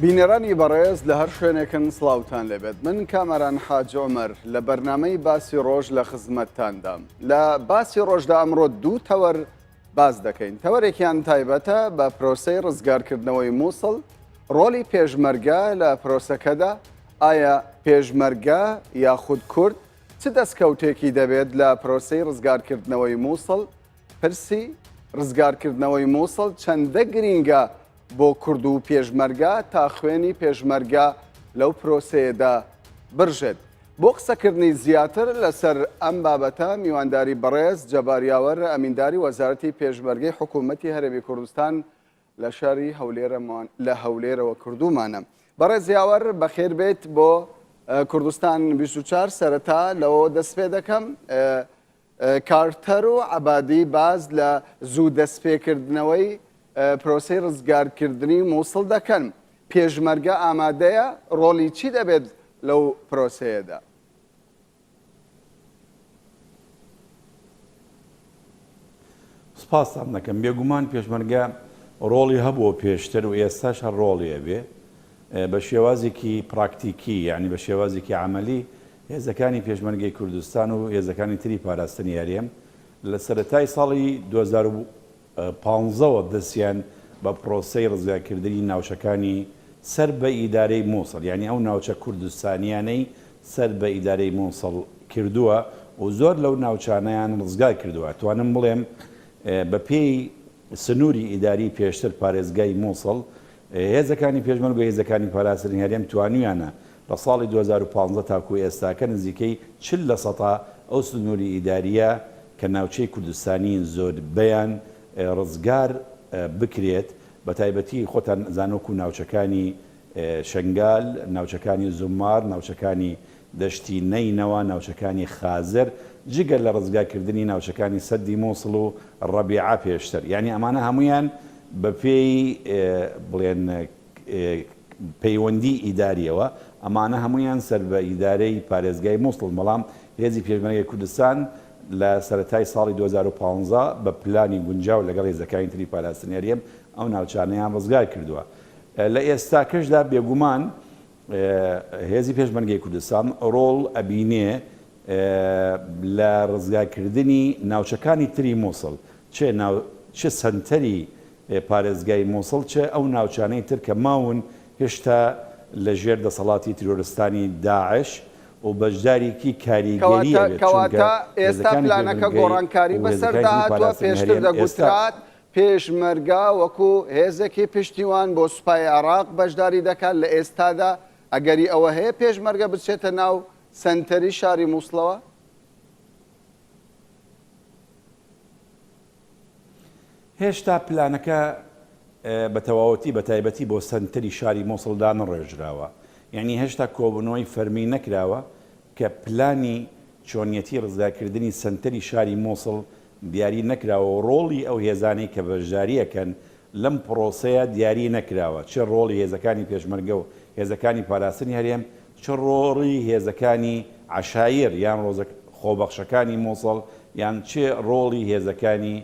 بینەرانی بەڕێز لە هەر شوێنێکن سڵاوتان لێبێت. من کامەران حاج عومەر لە بەرنامەی باسی ڕۆژ لە خزمەتتاندام. لە باسی ڕۆژدا ئەمڕۆ دوو تەوەر باز دەکەین. تەوەرێکیان تایبەتە بە پرۆسەی ڕزگارکردنەوەی مووسڵ، ڕۆلی پێشمەرگە لە پرۆسەکەدا، ئایا پێشمەرگە یاخود کورد چ دەستکەوتێکی دەبێت لە پرۆسەی ڕزگارکردنەوەی مووسڵ؟ پرسی ڕزگارکردنەوەی مووسڵ چەندە گرینگە بۆ کورد و پێشمەرگە تا خوێنی پێشمەرگە لەو پرۆسەیەدا برژێت. بۆ قسەکردنی زیاتر لەسەر ئەم بابەتە میوانداری بەڕێز جەباریاوەر ئەمینداری وەزارەتی پێشمەرگەی حکوومەتی هەرێمی کوردستان لە شاری لە هەولێرەوە کردومانە. بەڕێز یاوەر بەخێر بێت بۆ کوردستان 24 سەرەتا لەوە دەست پێ دەکەم. کارتەر و عەبادی باز لە زوو دەستپێکردنەوەی پرۆسەی ڕزگارکردنی مووسڵ دەکەن. پێشمەرگە ئامادەیە؟ ڕۆڵی چی دەبێت لەو پرۆسەیەدا؟ سپاسان دەکەم. بێگومان پێشمەرگە ڕۆڵی هەبووە پێشتر و ئێستاش هەر ڕۆڵیە بێ بە شێوازێکی پراکتیکی، یعنی بە شێوازێکی عملی. هێزەکانی پێشمەرگەی کوردستان و هێزەکانی تری پاراستنی یاریەم لە سەرەتای ساڵی 2015ەوە دەستیان بە پرۆسەی ڕزگارکردنی ناوچەکانی سەر بە ئیدارەی مووسڵ، یعنی ئەو ناوچە کوردستانیانەی سەر بە ئیدارەی مووسڵ کردووە و زۆر لەو ناوچانەیان ڕزگار کردووە. توانم بڵێم بە پێی سنووری ئیداری پێشتر پارێزگای مووسڵ، هێزەکانی پێشمەرگە و هێزەکانی پاراستنی هەرێم توانیانە لە ساڵی 2015 تاکو ئێستاکە نزیکەی 40% ئەو سنووری ئیداریە کە ناوچەی کوردستانی زۆر بەیان ڕزگار بکرێت. بە تایبەتی خۆتان زانۆک و ناوچەکانی شنگال، ناوچەکانی زومار، ناوچەکانی دەشتی نەینەوە، ناوچەکانی خازر، جگەر لە ڕزگارکردنی ناوچەکانی سەدی مووسڵ و ڕەبیعا پێشتر. یعنی ئەمانە هەمویان بە پێی بڵێن پەیوەندی ئیداریەوە، ئەمانە هەمویان سەر بە ئیدارەی پارێزگای مووسڵ. بەڵام هێزی پێشمەرگەی کوردستان لە سەرەتای ساڵی 2015 بە پلانی گونجاو لەگەڵ هێزەکانی تری پاراستنی هەرێم ئەو ناوچانەیان ڕزگار کردووە. لە ئێستاکەشدا بێگومان هێزی پێشمەرگەی کوردستان ڕۆڵ ئەبینێ لە ڕزگارکردنی ناوچەکانی تری مووسڵ، چه سەنتەری پارێزگای مووسڵ، چه ئەو ناوچانەی تر کە ماون هێشتا لە ژێر دەسەڵاتی تیرۆرستانی داعش و بەشدارێکی کاریگەریە بێت. کەواتە ئێستا پلانەکە گۆڕانکاری بەسەردا هاتووە. پێشتر دەگوترات پێشمەرگە وەکو هێزێکی پشتیوان بۆ سوپای عێراق بەشداری دەکات. لە ئێستادا ئەگەری ئەوە هەیە پێشمەرگە بچێتە ناو سەنتەری شاری مووسڵەوە؟ هێشتا پلانەکە بە تەواوەتی بە تایبەتی بۆ سەنتەری شاری مووسڵدا نەڕێژراوە. یعنی هێشتا کۆبوونەوەی فەرمی نەکراوە کە پلانی چۆنیەتی ڕزگارکردنی سەنتەری شاری مووسڵ دیاری نەکراوە و ڕۆڵی ئەو هێزانەی کە بەشداریەکەن لەم پرۆسەیە دیاری نەکراوە. چه ڕۆڵی هێزەکانی پێشمەرگە و هێزەکانی پاراستنی هەرێم، چه ڕۆڵی هێزەکانی عەشایر یان خۆبەخشەکانی مووسڵ، یان چه ڕۆڵی هێزەکانی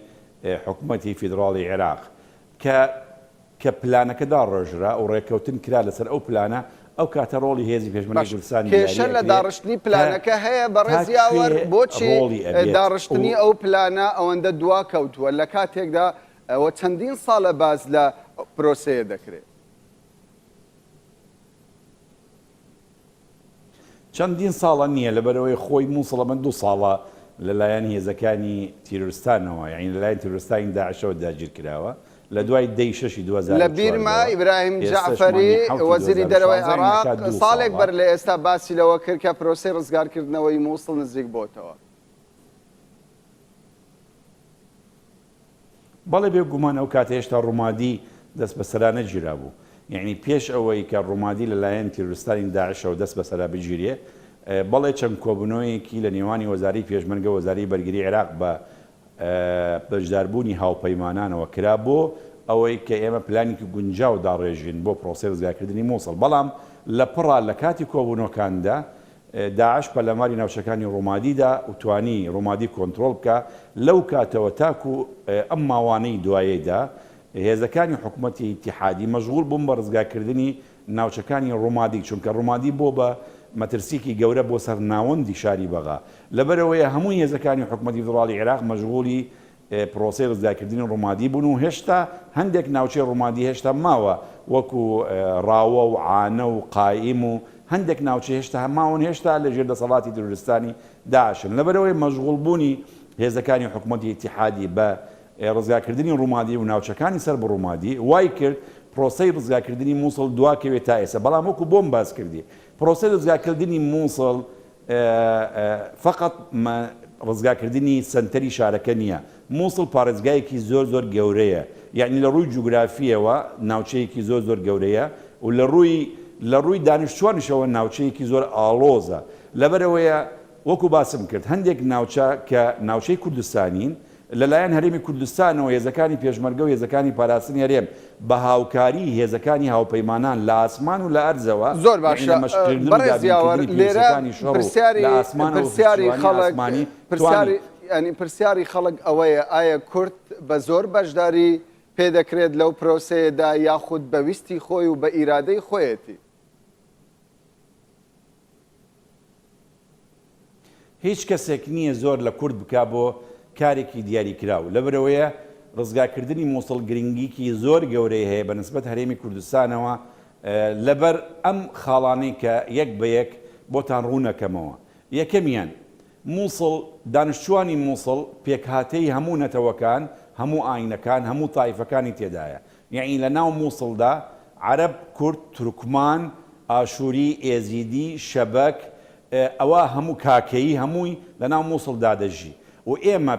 حکوومەتی فیدراڵی عێراق کە پلانەکەدا ڕۆژرا و ڕێککەوتن کرا لەسەر ئەو پلانە. ئەو کاتە ڕۆڵی هێزی پێشمەرگەی کوردستان کێشە لە داڕشتنی پلانەکە هەیە. بەڕێز یاوەر بۆچی داڕشتنی ئەو پلانە ئەوەندە دوا کەوتووە لە کاتێکدا ئەوە چەندین ساڵە باز لە پرۆسەیە دەکرێت؟ چەندین ساڵە نییە، لەبەرەوەی خۆی مووسڵە من 2 ساڵە لەلایەن هێزەکانی تیرۆرستانەوە، یعنی لەلایەن تیرۆرستانی داعشەوە داگیر کراوە. لە دوای دەی 6 2004 لە بیرما ئیبراهیم جەعفەری وەزیری دەرەوەی عێراق ساڵێک بەر لە ئێستا باسی لەوە کرد کە پرۆسەی ڕزگارکردنەوەی مووسڵ نزیک بۆتەوە. بەڵێ بێگومان ئەو کاتە هێشتا ڕوومادی دەست بەسەرا نەگیرا بوو. یعنی پێش ئەوەی کە ڕوومادی لەلایەن تیرۆرستانی داعشەوە دەست بەسەرا بگیرێ، بەڵێ چەند کۆبوونەوەیەکی لە نێوانی وەزاری پێشمەرگە و وەزاری بەرگری عێراق بە بەشداربوونی هاوپەیمانانەوە کرا بۆ ئەوەی کە ئێمە پلانێکی گونجاو داڕێژین بۆ پرۆسەی ڕزگارکردنی مووسڵ. بەڵام لە پڕا لە کاتی کۆبوونەکاندا داعش پەرلەمانی ناوچەکانی ڕۆمادیدا وتوانی ڕۆمادی کۆنتترۆل بکە. لەو کاتەوە تاکو ئەم ماوانەی دوایەدا هێزەکانی حکوومەتی ئیتیحادی مەشغول بوون بە ڕزگارکردنی ناوچەکانی ڕوومادی چونکە ڕوومادی بۆ بە مەترسیکی گەورە بۆ سەر ناوەندی شاری بەغا لەبەرەوەی هەموو هێزەکانی حکوومەتی فیدراڵی عێراق مەشغوڵی پرۆسەی ڕزگارکردنی ڕوومادی بوون و هێشتا هەندێک ناوچەی ڕوومادی هێشتا ماوە وەکو ڕاوە و عانە و قایم و هەندێک ناوچە هێشتا هەماون هێشتا لە ژێر دەسەڵاتی تروریستانی داعشن لەبەرەوەی مەشغوڵبوونی هێزەکانی حکوومەتی ئیتیحادی بە ڕزگارکردنی ڕوومادی و ناوچەکانی سەر بە ڕوومادی وای کرد پرۆسەی ڕزگارکردنی مووسڵ دواکەوێت تا ئێستا بەڵام وەکو بۆم باس کردی پرۆسەی ڕزگارکردنی مووسڵ فقط ڕزگارکردنی سنتەری شارەکە نییە مووسڵ پارێزگایەکی زۆر زۆر گەورەیە یعنی لە ڕووی جوگرافیەوە ناوچەیەکی زۆر زۆر گەورەیە و لە ڕووی دانیشتوانیشەوە ناوچەیەکی زۆر ئاڵۆزە لەبەرەوەیە وەکو باسم کرد هەندێک ناوچە کە ناوچەی کوردستانین لەلایەن هەرێمی کوردستانەوە هێزەکانی پێشمەرگە و هێزەکانی پاراستنی هەرێم بە هاوکاری هێزەکانی هاوپەیمانان لە ئاسمان و لە ئەرزەوە زۆر باشە بەڕێزیاوەر لێرە پرسیاری خەڵک ئەوەیە ئایا کورد بە زۆر بەشداری پێدەکرێت لەو پرۆسەیەدا یاخود بەویستی خۆی و بە ئیرادەی خۆیەتی هیچ کەسێک نییە زۆر لە کورد بکا بۆ کارێکی دیاری کراوە لەبەرەوەیە ڕزگارکردنی مووسڵ گرنگیکی زۆر گەورەی هەیە بە نسبەت هەرێمی کوردستانەوە لەبەر ئەم خاڵانەی کە یەک بە یەک بۆتان ڕوونەکەمەوە یەکەمیان مووسڵ دانیشتوانی مووسڵ پێکهاتەی هەموو نەتەوەکان هەموو ئاینەکان هەموو تایفەکانی تێدایە یعنی لە ناو مووسڵدا عەرەب کورد تورکمان ئاشووری ئێزیدی شەبەک ئەوە هەموو کاکەیی هەمووی لە ناو مووسڵدا دەژی و ئێمە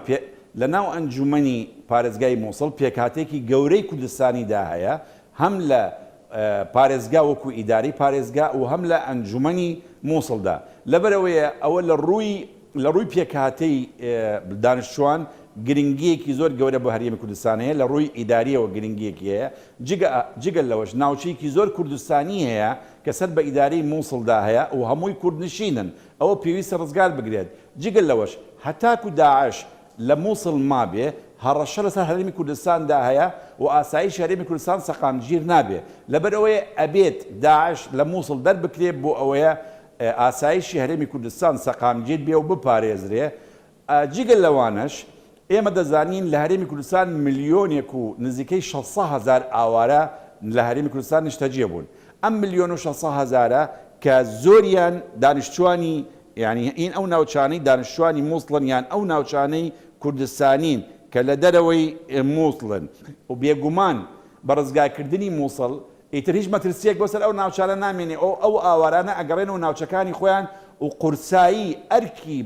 لە ناو ئەنجومەنی پارێزگای مووسڵ پێکهاتێکی گەورەی کوردستانیدا هەیە هەم لە پارێزگا وەکو ئیداری پارێزگا و هەم لە ئەنجومەنی مووسڵدا لەبەرەوەیە ئەوە لە ڕووی پێکهاتەی دانیشتوان گرنگیەکی زۆر گەورە بۆ هەرێمی کوردستان هەیە لە ڕووی ئیداریەوە گرنگیەکی هەیە جگەل لەوەش ناوچەیەکی زۆر کوردستانی هەیە کە سەر بە ئیدارەی مووسڵدا هەیە و هەمووی کوردنشینن ئەوە پێویستە ڕزگار بگرێت جگەل لەوەش هەتاکو داعش لە مووسڵ مابێ هەڕەشە لەسەر هەرێمی کوردستاندا هەیە و ئاسایش هەرێمی کوردستان سەقامگیر نابێ لەبەرەوەی ئەبێت داعش لە مووسڵ دەربکرێت بۆ ئەوەیە ئاسایشی هەرێمی کوردستان سەقامگیر بێ و بپارێزرێ جگەل لەوانش ئێمە دەزانین لە هەرێمی کوردستان ملیۆنێک و نزیکەی 600,000 ئاوارە لە هەرێمی کوردستان نیشتەجێ بوون ئەم ملیۆن و 600,000 کە زۆریان دانیشتوانی یعنی ئین ئەو ناوچانەی دانیشتوانی مووسڵن یان ئەو ناوچانەی کوردستانین کە لە دەرەوەی مووسڵن و بێگومان بە ڕزگارکردنی مووسڵ ئیتر هیچ مەترسیەک بۆ سەر ئەو ناوچانە نامێنێ ئەو ئاوارانە ئەگەڕێنەوە ناوچەکانی خۆیان و قورسایی ئەرکی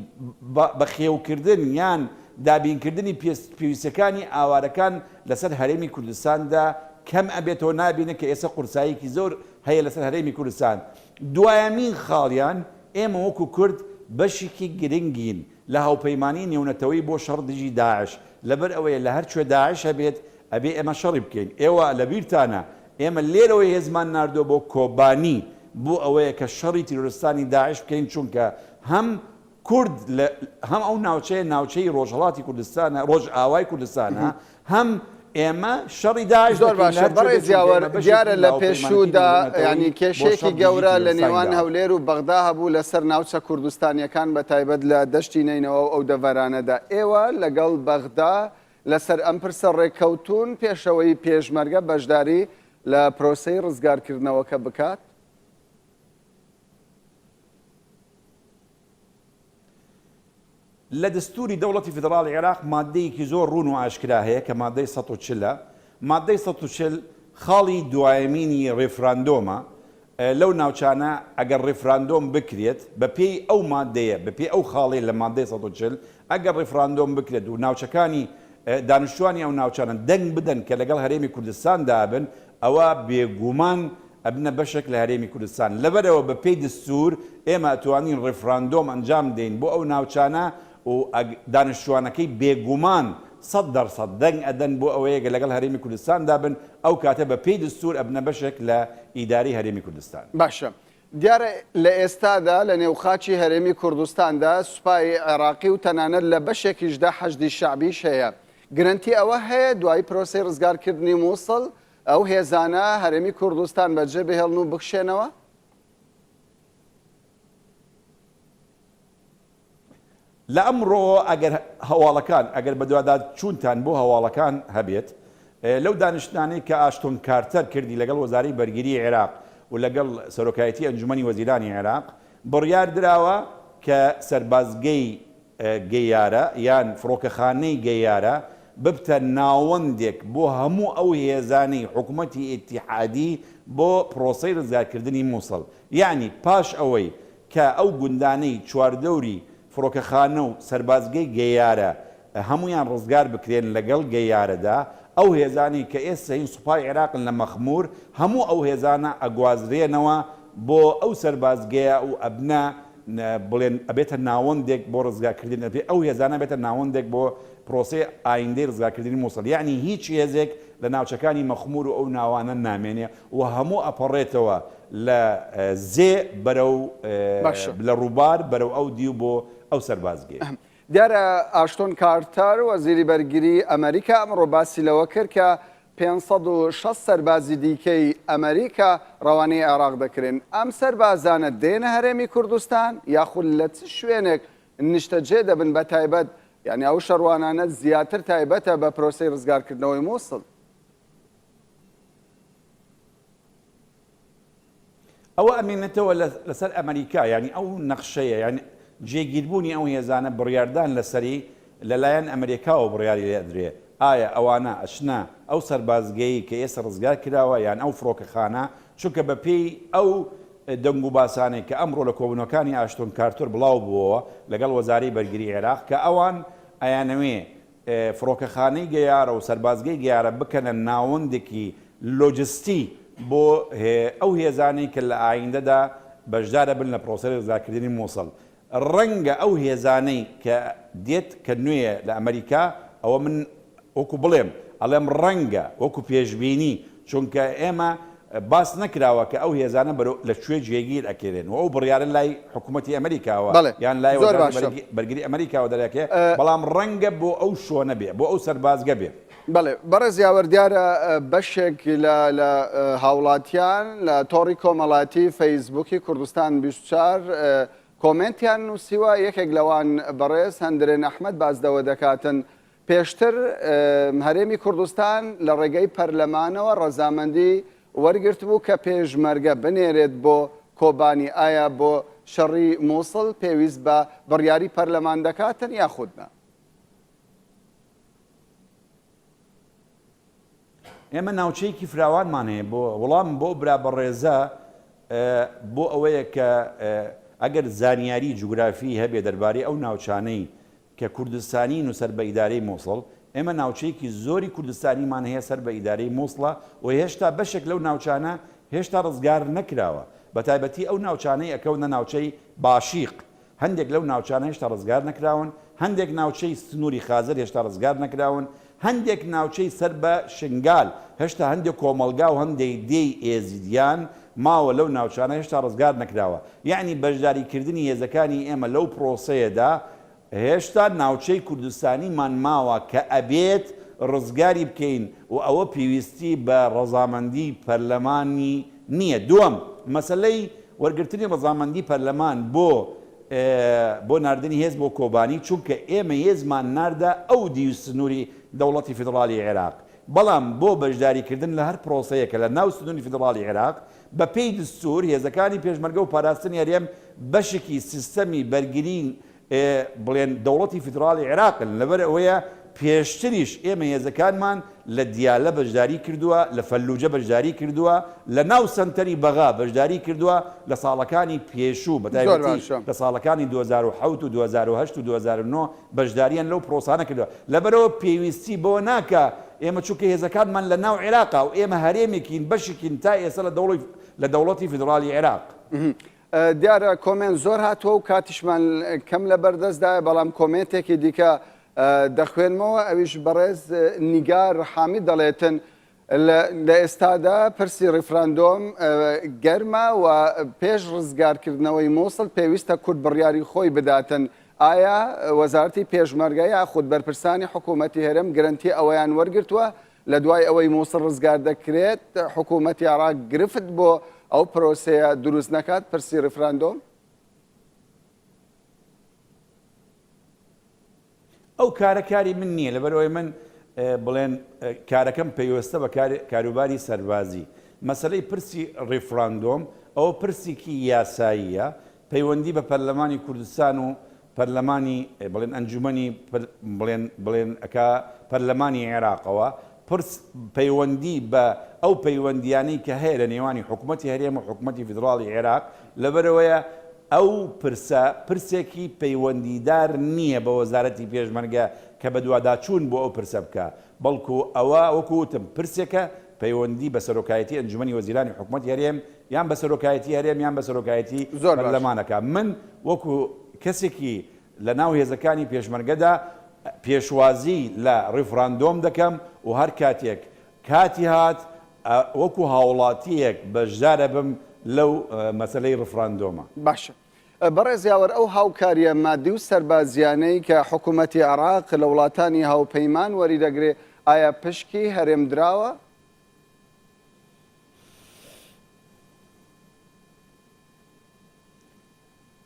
بەخێوکردن یان دابینکردنی پێویستەکانی ئاوارەکان لەسەر هەرێمی کوردستاندا کەم ئەبێتەوە نابینە کە ئێستا قورساییکی زۆر هەیە لەسەر هەرێمی کوردستان دوایەمین خاڵیان ئێمە وەکو کورد بەشێکی گرنگین لە هاوپەیمانی نێونەتەوەی بۆ شەڕ دژی داعش لەبەر ئەوەیە لە هەر کوێ داعش هەبێت ئەبێ ئێمە شەڕی بکەین ئێوە لە بیرتانە ئێمە لێرەوەی هێزمان ناردۆ بۆ کۆبانی بۆ ئەوەیە کە شەڕی تیرۆریستانی داعش بکەین چونکە هەم کورد هەم ئەو ناوچەی ڕۆژهەڵاتی کوردستانە ڕۆژ ئاوای کوردستانە هەم ئێمە شەڕی داعش زۆر باشە بەڕێزیاوەر دیارە لە پێشوودا ینی کێشێکی گەورە لە نێوان هەولێر و بەغدا هەبوو لەسەر ناوچە کوردستانیەکان بە تایبەت لە دەشتی نینەوە ئەو دەڤەرانەدا ئێوە لەگەڵ بەغدا لەسەر ئەم پرسە ڕێککەوتون پێشەوەی پێشمەرگە بەشداری لە پرۆسەی ڕزگارکردنەوەکە بکات لە دەستوری دەوڵەتی فیدراڵی عێراق مادەیەکی زۆر ڕوون و ئاشکرا هەیە کە مادەی 140 مادەی 140 خاڵی دوایەمینی ڕێفراندۆمە لەو ناوچانە ئەگەر ڕێفراندۆم بکرێت بە پێی ئەو مادەیە بە پێی ئەو خاڵی لە مادەی 140 ئەگەر ڕێفراندۆم بکرێت و ناوچەکانی دانیشتوانی ئەو ناوچانە دەنگ بدەن کە لەگەڵ هەرێمی کوردستان دابن ئەوە بێگومان ئەبنە بەشێک لە هەرێمی کوردستان لەبەرەوە بە پێی دستور ئێمە ئەتوانین ڕێفراندۆم ئەنجام دەین بۆ ئەو ناوچانە و دانیشتوانەکەی بێگومان 100% دەنگ ئەدەن بۆ ئەوەیە لەگەڵ هەرێمی کوردستان دابن ئەو کاتە بە پێی دستور ئەبنە بەشێک لە ئیداری هەرێمی کوردستان باشە دیارە لە ئێستادا لە نێوخاچی هەرێمی کوردستاندا سوپای عێراقی و تەنانەت لە بەشێکیشدا حەشدی شعبیش هەیە گرنتی ئەوە هەیە دوای پرۆسەی ڕزگارکردنی مووسڵ ئەو هێزانە هەرێمی کوردستان بەجێ بهێڵن و بکشێنەوە؟ لە ئەمڕۆ ئەگەر هەواڵەکان ئەگەر بە دووادا چوونتان بۆ هەواڵەکان هەبێت لەو دانیشتانەی کە ئاشتۆن کارتەر کردی لەگەڵ وەزارەی بەرگری عێراق و لەگەڵ سەرۆکایەتی ئەنجومەنی وەزیرانی عێراق بڕیار دراوە کە سەربازگەی گەیارە یان فڕۆکەخانەی گەیارە ببتە ناوەندێک بۆ هەموو ئەو هێزانەی حکوومەتی ئیتیحادی بۆ پرۆسەی ڕزگارکردنی مووسڵ. یعنی پاش ئەوەی کە ئەو گوندانەی چواردەوری فڕۆکەخانە و سەربازگەی گەیارە هەمویان ڕزگار بکرێن لەگەڵ گەیارەدا، ئەو هێزانی کە ئێستا هین سوپای عێراقن لە مەخمور هەموو ئەو هێزانە ئەگوازرێنەوە بۆ ئەو سەربازگەیە و ئەبنا بڵێن ئەبێتە ناوەندێک بۆ ڕزگارکردن ئەو هێزانە بێتە ناوەندێک بۆ پرۆسەی ئایندەی ڕزگارکردنی مووسڵ. یعنی هیچ هێزێک لە ناوچەکانی مەخمور و ئەو ناوانە نامێنێ و هەموو ئەپەڕێتەوە لە زێ بەرەو لە ڕووبار بەرەو ئەو دیو بۆ ئەو سەربازگەی. دیارە ئاشتۆن کارتەر وەزیری بەرگری ئەمریکا ئەمڕۆ باسی لەوە کرد کە 560 سەربازی دیکەی ئەمریکا ڕەوانەی عێراق دەکرێن. ئەم سەربازانە دێنە هەرێمی کوردستان یاخود لە چ شوێنێک نیشتەجێ دەبن بە تایبەت، یعنی ئەو شەڕوانانە زیاتر تایبەتە بە پرۆسەی ڕزگارکردنەوەی مووسڵ؟ ئەوە ئەمێنێتەوە لەسەر ئەمریکا، ینی ئەو نەخشەیە، ینی جێگیربوونی ئەو هێزانە بڕیاردان لەسەری لەلایەن ئەمریکاوە بڕیاری لێ درێ. ئایا ئەوانە ئەشنا ئەو سەربازگەیی کە ئێستا ڕزگار کراوە یان ئەو فڕۆکەخانە، چونکە بەپێی ئەو دەنگ و باسانەی کە ئەمڕۆ لە کۆبوونەکانی ئاشتۆن کارتۆر بڵاو بووەوە لەگەڵ وەزارەی بەرگری عێراق کە ئەوان ئەیانەوێ فڕۆکەخانەی گەیارە و سەربازگەی گەیارە بکەنە ناوەندێکی لۆجستی بۆ ئەو هێزانەی کە لە ئایندەدا بەشدارە بن لە پرۆسەی ڕزگارکردنی مووسڵ. ڕەنگە ئەو هێزانەی کە دێت کە نوێیە لە ئەمریکا ئەوە من وەکو بڵێم ئەڵێم ڕەنگە وەکو پێشبینی، چونکە ئێمە باس نەکراوە کە ئەو هێزانە لەکوێ جێگیر ئەکرێن و ئەو بڕیارە لای حکوومەتی ئەمریکاوە یان لای بەرگری ئەمریکاوە دەرەکێ، بەڵام ڕەنگە بۆ ئەو شۆنە بێ بۆ ئەو سەربازگە بێ. بەڵێ بەڕێز یاوەر دیارە بەشێک لە هاوڵاتیان لە تۆڕی کۆمەڵاتی فەیسبووکی کوردستان 24 کۆمنتیان نووسیوە، یەکێک لەوان بەڕێز هەندرێن ئەحمەد بازدەوە دەکاتن پێشتر هەرێمی کوردستان لە ڕێگەی پەرلەمانەوە ڕەزامەندی وەرگرت بوو کە پێشمەرگە بنێرێت بۆ کۆبانی. ئایا بۆ شەڕی مووسڵ پێویست بە بڕیاری پەرلەمان دەکاتن یاخودنا؟ ئێمە ناوچەیەکی فراوانمان هەیە بۆ وەڵام بۆ برا بەڕێزە بۆ ئەوەیە کە ئەگەر زانیاری جوگرافی هەبێ دەربارەی ئەو ناوچانەی کە کوردستانی و سەر بە ئیدارەی مووسڵ، ئێمە ناوچەیەکی زۆری کوردستانیمان هەیە سەر بە ئیدارەی مووسڵە و هێشتا بەشێک لەو ناوچانە هێشتا ڕزگار نەکراوە، بە تایبەتی ئەو ناوچانەی ئەکەونە ناوچەی باشیق. هەندێک لەو ناوچانە هێشتا ڕزگار نەکراون، هەندێک ناوچەی سنووری خازر هێشتا ڕزگار نەکراون، هەندێک ناوچەی سەر بە شنگال هێشتا هەندێک کۆمەلگا و هەندێک دێی ئێزیدیان ماوە لەو ناوچانە هێشتا ڕزگار نەکراوە. یعنی بەشداریکردنی هێزەکانی ئێمە لەو پرۆسەیەدا هێشتا ناوچەی کوردستانیمان ماوە کە ئەبێت ڕزگاری بکەین و ئەوە پێویستی بە ڕەزامەندی پەرلەمانی نییە. دووەم مەسەلەی وەرگرتنی ڕەزامەندی پەرلەمان بۆ ناردنی هێز بۆ کۆبانی، چونکە ئێمە هێزمان ناردا ئەو دیو سنووری دەوڵەتی فیدرالی عێراق، بەڵام بۆ بەشداریکردن لە هەر پرۆسەیەکە لە ناو سنووری فیدرالی عێراق بە پێی دستور هێزەکانی پێشمەرگە و پاراستنی هەرێم بەشێکی سیستەمی بەرگرین بڵێن دەوڵەتی فیدرالی عێراقن. لەبەر ئەوەیە پێشتریش ئێمە هێزەکانمان لە دیالە بەشداری کردووە، لە فەلوجە بەشداری کردووە، لە ناو سنتەری بەغا بەشداری کردووە لە ساڵەکانی پێشوو بەتایبەتی لە ساڵەکانی 2007 و 2008 و 2009 بەشداریان لەو پرۆسانە کردووە. لەبەرەوە پێویستی بۆ ناکە ئێمە چونکە هێزەکانمان لە ناو عێراقا و ئێمە هەرێمێکین بەشێکین تا ئێستا لە دەوڵەتی فیدرالی عێراق. دیارە کۆمنت زۆر هاتووە و کاتیشمان کەم لە بەردەستدایە، بەڵام کۆمنتێکی دیکە دەخوێنمەوە. ئەویش بەڕێز نیگار حامید دەڵێتن لە ئێستادا پرسی ڕیفراندۆم گەرمە و پێش ڕزگارکردنەوەی مووسڵ پێویستە کورد بڕیاری خۆی بداتن. ئایا وەزارەتی پێشمەرگە یاخود بەرپرسانی حکوومەتی هەرێم گرنتی ئەوەیان وەرگرتووە لە دوای ئەوەی مووسڵ ڕزگار دەکرێت حکوومەتی عێراق گرفت بۆ ئەو پرۆسەیە دروست نەکات پرسی ڕفراندۆم؟ ئەو کارەکاری من نییە لەبەرەوەی من بڵێن کارەکەم پەیوەستە بە کاروباری سەربازی. مەسلەی پرسی ڕیفراندۆم ئەوە پرسێکی یاساییە پەیوەندی بە پەرلەمانی کوردستان و پەرلەمانی بڵێن ئەنجومەنی بڵێن ئەکا پەرلەمانی عێراقەوە پرس پەیوەندی بە ئەو پەیوەندیانەی کە هەیە لە نێوانی حکوومەتی هەرێم و حکوومەتی فیدراڵی عێراق لەبەرەوەیە ئەو پرسێکی پەیوەندیدار نییە بە وەزارەتی پێشمەرگە کە بە دوواداچوون بۆ ئەو پرسە بکە بەڵکو ئەوە وەکوتم پرسێکە پەیوەندی بە سەرۆکایەتی ئەنجومەنی وەزیرانی حکوومەتی هەرێم یان بە سەرۆکایەتی هەرێم یان بە سەرۆکایەتی پەرلەمانەکە. من وەکو کەسێکی لە ناو هێزەکانی پێشمەرگەدا پێشوازی لە ڕیفراندۆم دەکەم و هەر کاتێک کاتی هات وەکو هاوڵاتیەک بەشدارە بم لەو مەسلەی ڕفراندۆمە. باشە بەڕێزیاوەر ئەو هاوکاریە مادی و سەربازیانەی کە حکوومەتی عێراق لە وڵاتانی هاوپەیمان وەریدەگرێت ئایا پشکی هەرێم دراوە؟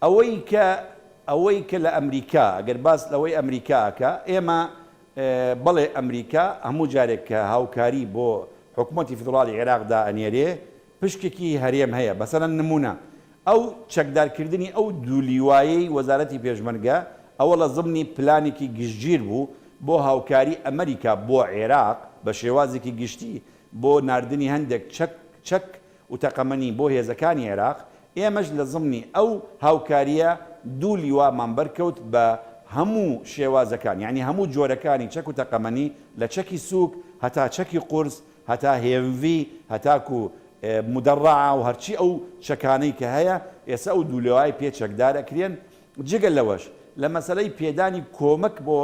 ئەوەی کە لە ئەمریکا ئەگەر باس لەوەی ئەمریکاکە ئێمە بەڵێ ئەمریکا هەموو جارێک کە هاوکاری بۆ حکوومەتی فیدراڵی عێراقدا ئەنێرێ پشکێکی هەرێم هەیە. بەسەرەن نمونە ئەو چەکدارکردنی ئەو دوولیوایەی وەزارەتی پێشمەرگە ئەوە لە ضمنی پلانێکی گشتگیر بوو بۆ هاوکاری ئەمریکا بۆ عێراق بە شێوازێکی گشتی بۆ ناردنی هەندێک چەک و تەقەمەنی بۆ هێزەکانی عێراق. ئێمەش لە ضمنی ئەو هاوکاریە دوو لیوامان بەرکەوت بە هەموو شێوازەکان یعنی هەموو جۆرەکانی چەک و تەقەمەنی لە چەکی سووک هەتا چەکی قورس هەتا هێڤی هەتاکو مدەڕع و هەرچی ئەو چەکانەی کە هەیە ئێستا ئەو دوو لیوای پێچەکدار ئەکرێن. جگەل لەوەش لە مەسەلەی پێدانی کۆمەک بۆ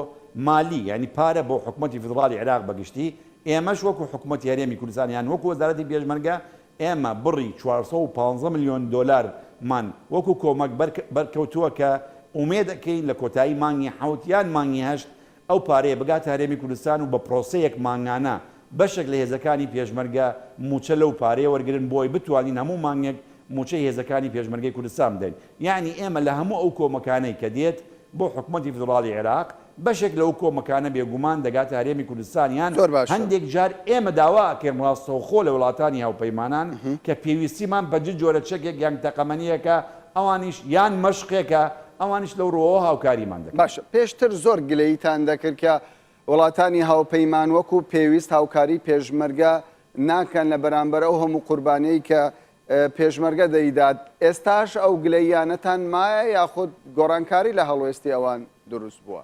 مالی ینی پارە بۆ حکوومەتی فیدراڵی عێراق بەگشتی ئێمەش وەکو حکوومەتی هەرێمی کوردستان وەکو وەزارەتی پێشمەرگە ئێمە بڕی 450 میلیۆن دۆلارمان وەکو کۆمەک بەرکەوتووە کە ئومێد دەکەین لە کۆتایی مانگی حەوت یان مانگی هەشت ئەو پارەیە بگاتە هەرێمی کوردستان و بە پرۆسەیەک مانگانە بەشێک لە هێزەکانی پێشمەرگە موچە لەو پارەیە وەرگرن بۆی بتوانین هەموو مانگێک موچەی هێزەکانی پێشمەرگەی کوردستان بدەین. یعنی ئێمە لە هەموو ئەو کۆمەکانەی کە دێت بۆ حکوومەتی فیدراڵی عێراق بەشێک لەو کۆمەکانە بێگومان دەگاتە هەرێمی کوردستانیان هەندێک جار ئێمە داوا ئەکەین ڕاستەوخۆ لە وڵاتانی هاوپەیمانان کە پێویستیمان بەجد جۆرە چەکێک یان تەقەمەنیەکە ئەوانیش یان مەشقێکە ئەوانیش لەو ڕۆوە هاوکاریمان دەکەن. باشە پێشتر زۆر گلەیتان دەکرد کە وڵاتانی هاوپەیمان وەکو پێویست هاوکاری پێشمەرگە ناکەن لە بەرامبەر ئەو هەموو قوربانەی کە پێشمەرگە دەیدات. ئێستاش ئەو گلەیانەتان مایە یاخود گۆڕانکاری لە هەڵوێستی ئەوان دروست بووە؟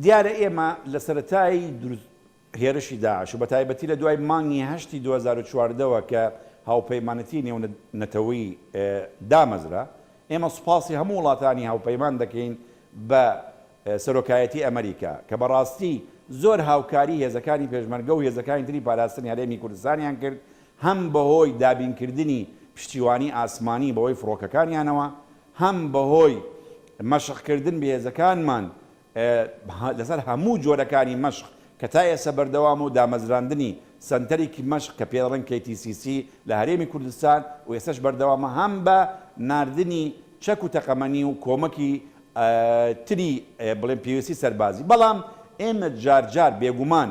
دیارە ئێمە لە سەرەتایی هێرشی داعش و بە تایبەتی لە دوای مانگی هەشتی 2014ەوە کە هاوپەیمانەتی نێونەتەوەی دامەزرا ئێمە سوپاسی هەموو وڵاتانی هاوپەیمان دەکەین بە سەرۆکایەتی ئەمریکا کە بەڕاستی زۆر هاوکاری هێزەکانی پێشمەرگە و هێزەکانی تری پاراستنی هەرێمی کوردستانیان کرد هەم بەهۆی دابینکردنی پشتیوانی ئاسمانی بەهۆی فڕۆکەکانیانەوە هەم بەهۆی مەشقکردن بە هێزەکانمان لەسەر هەموو جۆرەکانی مەشق کە تا ئێستا بەردەوام و دامەزراندنی سنتەرێکی مەشق کە پێدەڵێن KTCC لە هەرێمی کوردستان و ئێستاش بەردەوامە هەم بە ناردنی چەک و تەقەمەنی و کۆمەکی تری بڵێن پێویستی سەربازی. بەڵام ئێمە جارجار بێگومان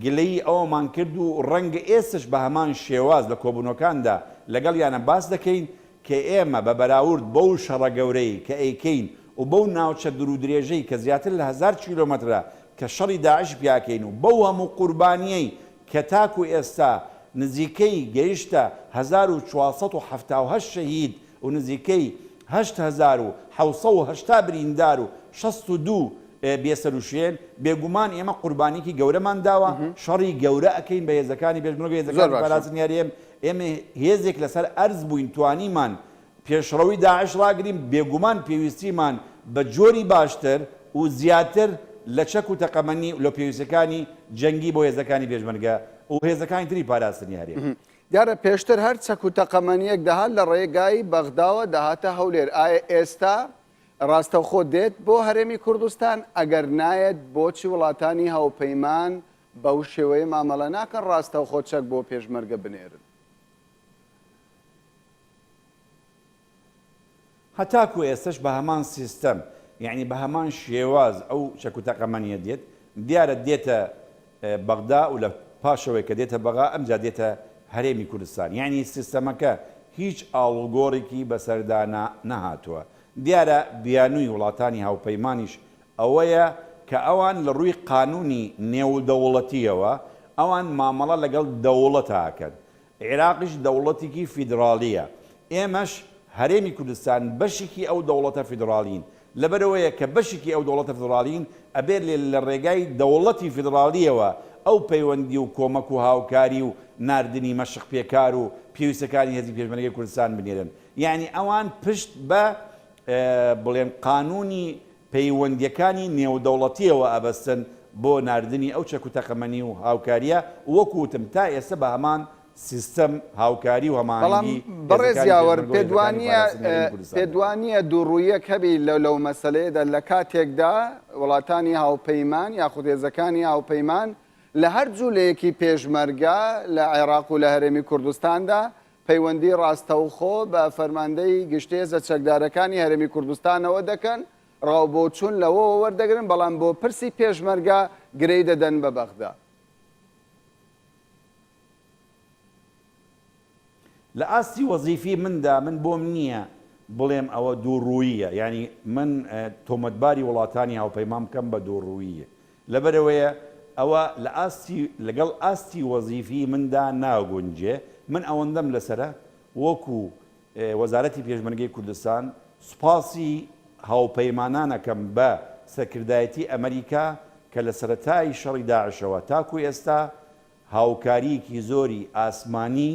گلەی ئەومان کرد و ڕەنگە ئێستش بە هەمان شێواز لە کۆبوونەکاندا لەگەڵ یانە باس دەکەین کە ئێمە بە بەراورد بەو شەڕە گەورەی کە ئەیکەین و بەو ناوچە دوور و درێژەی کە زیاتر لە 1000 کیلۆمەترە کە شەڕی داعش پیاکەین و بەو هەموو قوربانیەی کە تاکو ئێستا نزیکەی گەیشتە 1478 شەهید و نزیکەی 8780 بریندار و 62 بێسەروشێن بێگومان ئێمە قوربانیکی گەورەمان داوە شەڕی گەورە ئەەکەین بە هێزەکانی پێشمەرگە هێزەکانی پاراستنیاریم ئێمە هێزێک لەسەر ئەرز بووین توانیمان پێشڕەوی داعش ڕاگرین بێگومان پێویستیمان بە جۆری باشتر و زیاتر لە چەک و تەقەمەنی لە پێویستەکانی جەنگی بۆ هێزەکانی پێشمەرگە و هێزەکانی تری پاراستنی هەرێم. دیارە پێشتر هەر چەک و تەقەمەنیەک دەهات لە ڕێگای بەغداوە دەهاتە هەولێر. ئایا ئێستا ڕاستەوخۆ دێت بۆ هەرێمی کوردستان ئەگەر نایەت بۆچی وڵاتانی هاوپەیمان بەو شێوەیە مامەڵە ناکەن ڕاستەوخۆ چەک بۆ پێشمەرگە بنێرن؟ هەتاکو ئێستش بە هەمان سیستەم یعنی بە هەمان شێواز ئەو چەک و تەقەمەنیە دێت دیارە دێتە بەغدا و لە پاشەوەی کە دێتە بەغا ئەمجا دێتە هەرێمی کوردستان یعنی سیستەمەکە هیچ ئاڵگۆڕێکی بەسەردا نەهاتووە دیارە بیانووی وڵاتانی هاوپەیمانیش ئەوەیە کە ئەوان لە ڕووی قانونی نێودەوڵەتیەوە ئەوان مامەڵە لەگەڵ دەوڵەتاکەن عێراقیش دەوڵەتێکی فیدراالیە ئێمەش هەرێمی کوردستان بەشێکی ئەو دەوڵەتە فیدراالین لەبەرەوەیە کە بەشێکی ئەو دەوڵەتە فیدراالین ئەبێت لە ڕێگای دەوڵەتی فیدراالیەوە ئەو پەیوەندی و کۆمەک و هاوکاری و ناردنی مەشق پێکار و پێویستەکانی هێزی پێشمەرگەی کوردستان بنێرن یعنی ئەوان پشت بە بڵێن قانونی پەیوەندیەکانی نێودەوڵەتیەوە ئەبەستن بۆ ناردنی ئەو چەک و تەقەمەنی و هاوکاریە وەکوتم تا ئێستا بە هەمان سیستەم هاوکاری و هەمانگی بەڕێزیاوەر پێدوانیە دووڕوویەک هەبی لەو مەسەلەیەدا لە کاتێکدا وڵاتانی هاوپەیمان یاخود هێزەکانی هاوپەیمان لە هەر جوولەیەکی پێشمەرگە لە عێراق و لە هەرێمی کوردستاندا پەیوەندی ڕاستەوخۆ بە فەرماندەی گشتی هێزە چەکدارەکانی هەرێمی کوردستانەوە دەکەن ڕاوبۆچوون لەوەوە وەردەگرن بەڵام بۆ پرسی پێشمەرگە گرەی دەدەن بە بەغدا. لە ئاستی وەزیفی مندا من بۆم نییە بڵێم ئەوە دووڕوویە ینی من تۆمەتباری وڵاتانی هاوپەیمان بکەم بە دووڕوویە لەبەرەوەیە ئەوە لەگەڵ ئاستی وەزیفی مندا ناگونجێ من ئەوەندەم لەسرە وەکو وەزارەتی پێشمەرگەی کوردستان سوپاسی هاوپەیمانانەکەم بە سەرکردایەتی ئەمریکا کە لە سەرەتای شەڕی داعشەوە تاکو ئێستا هاوکاریەکی زۆری ئاسمانی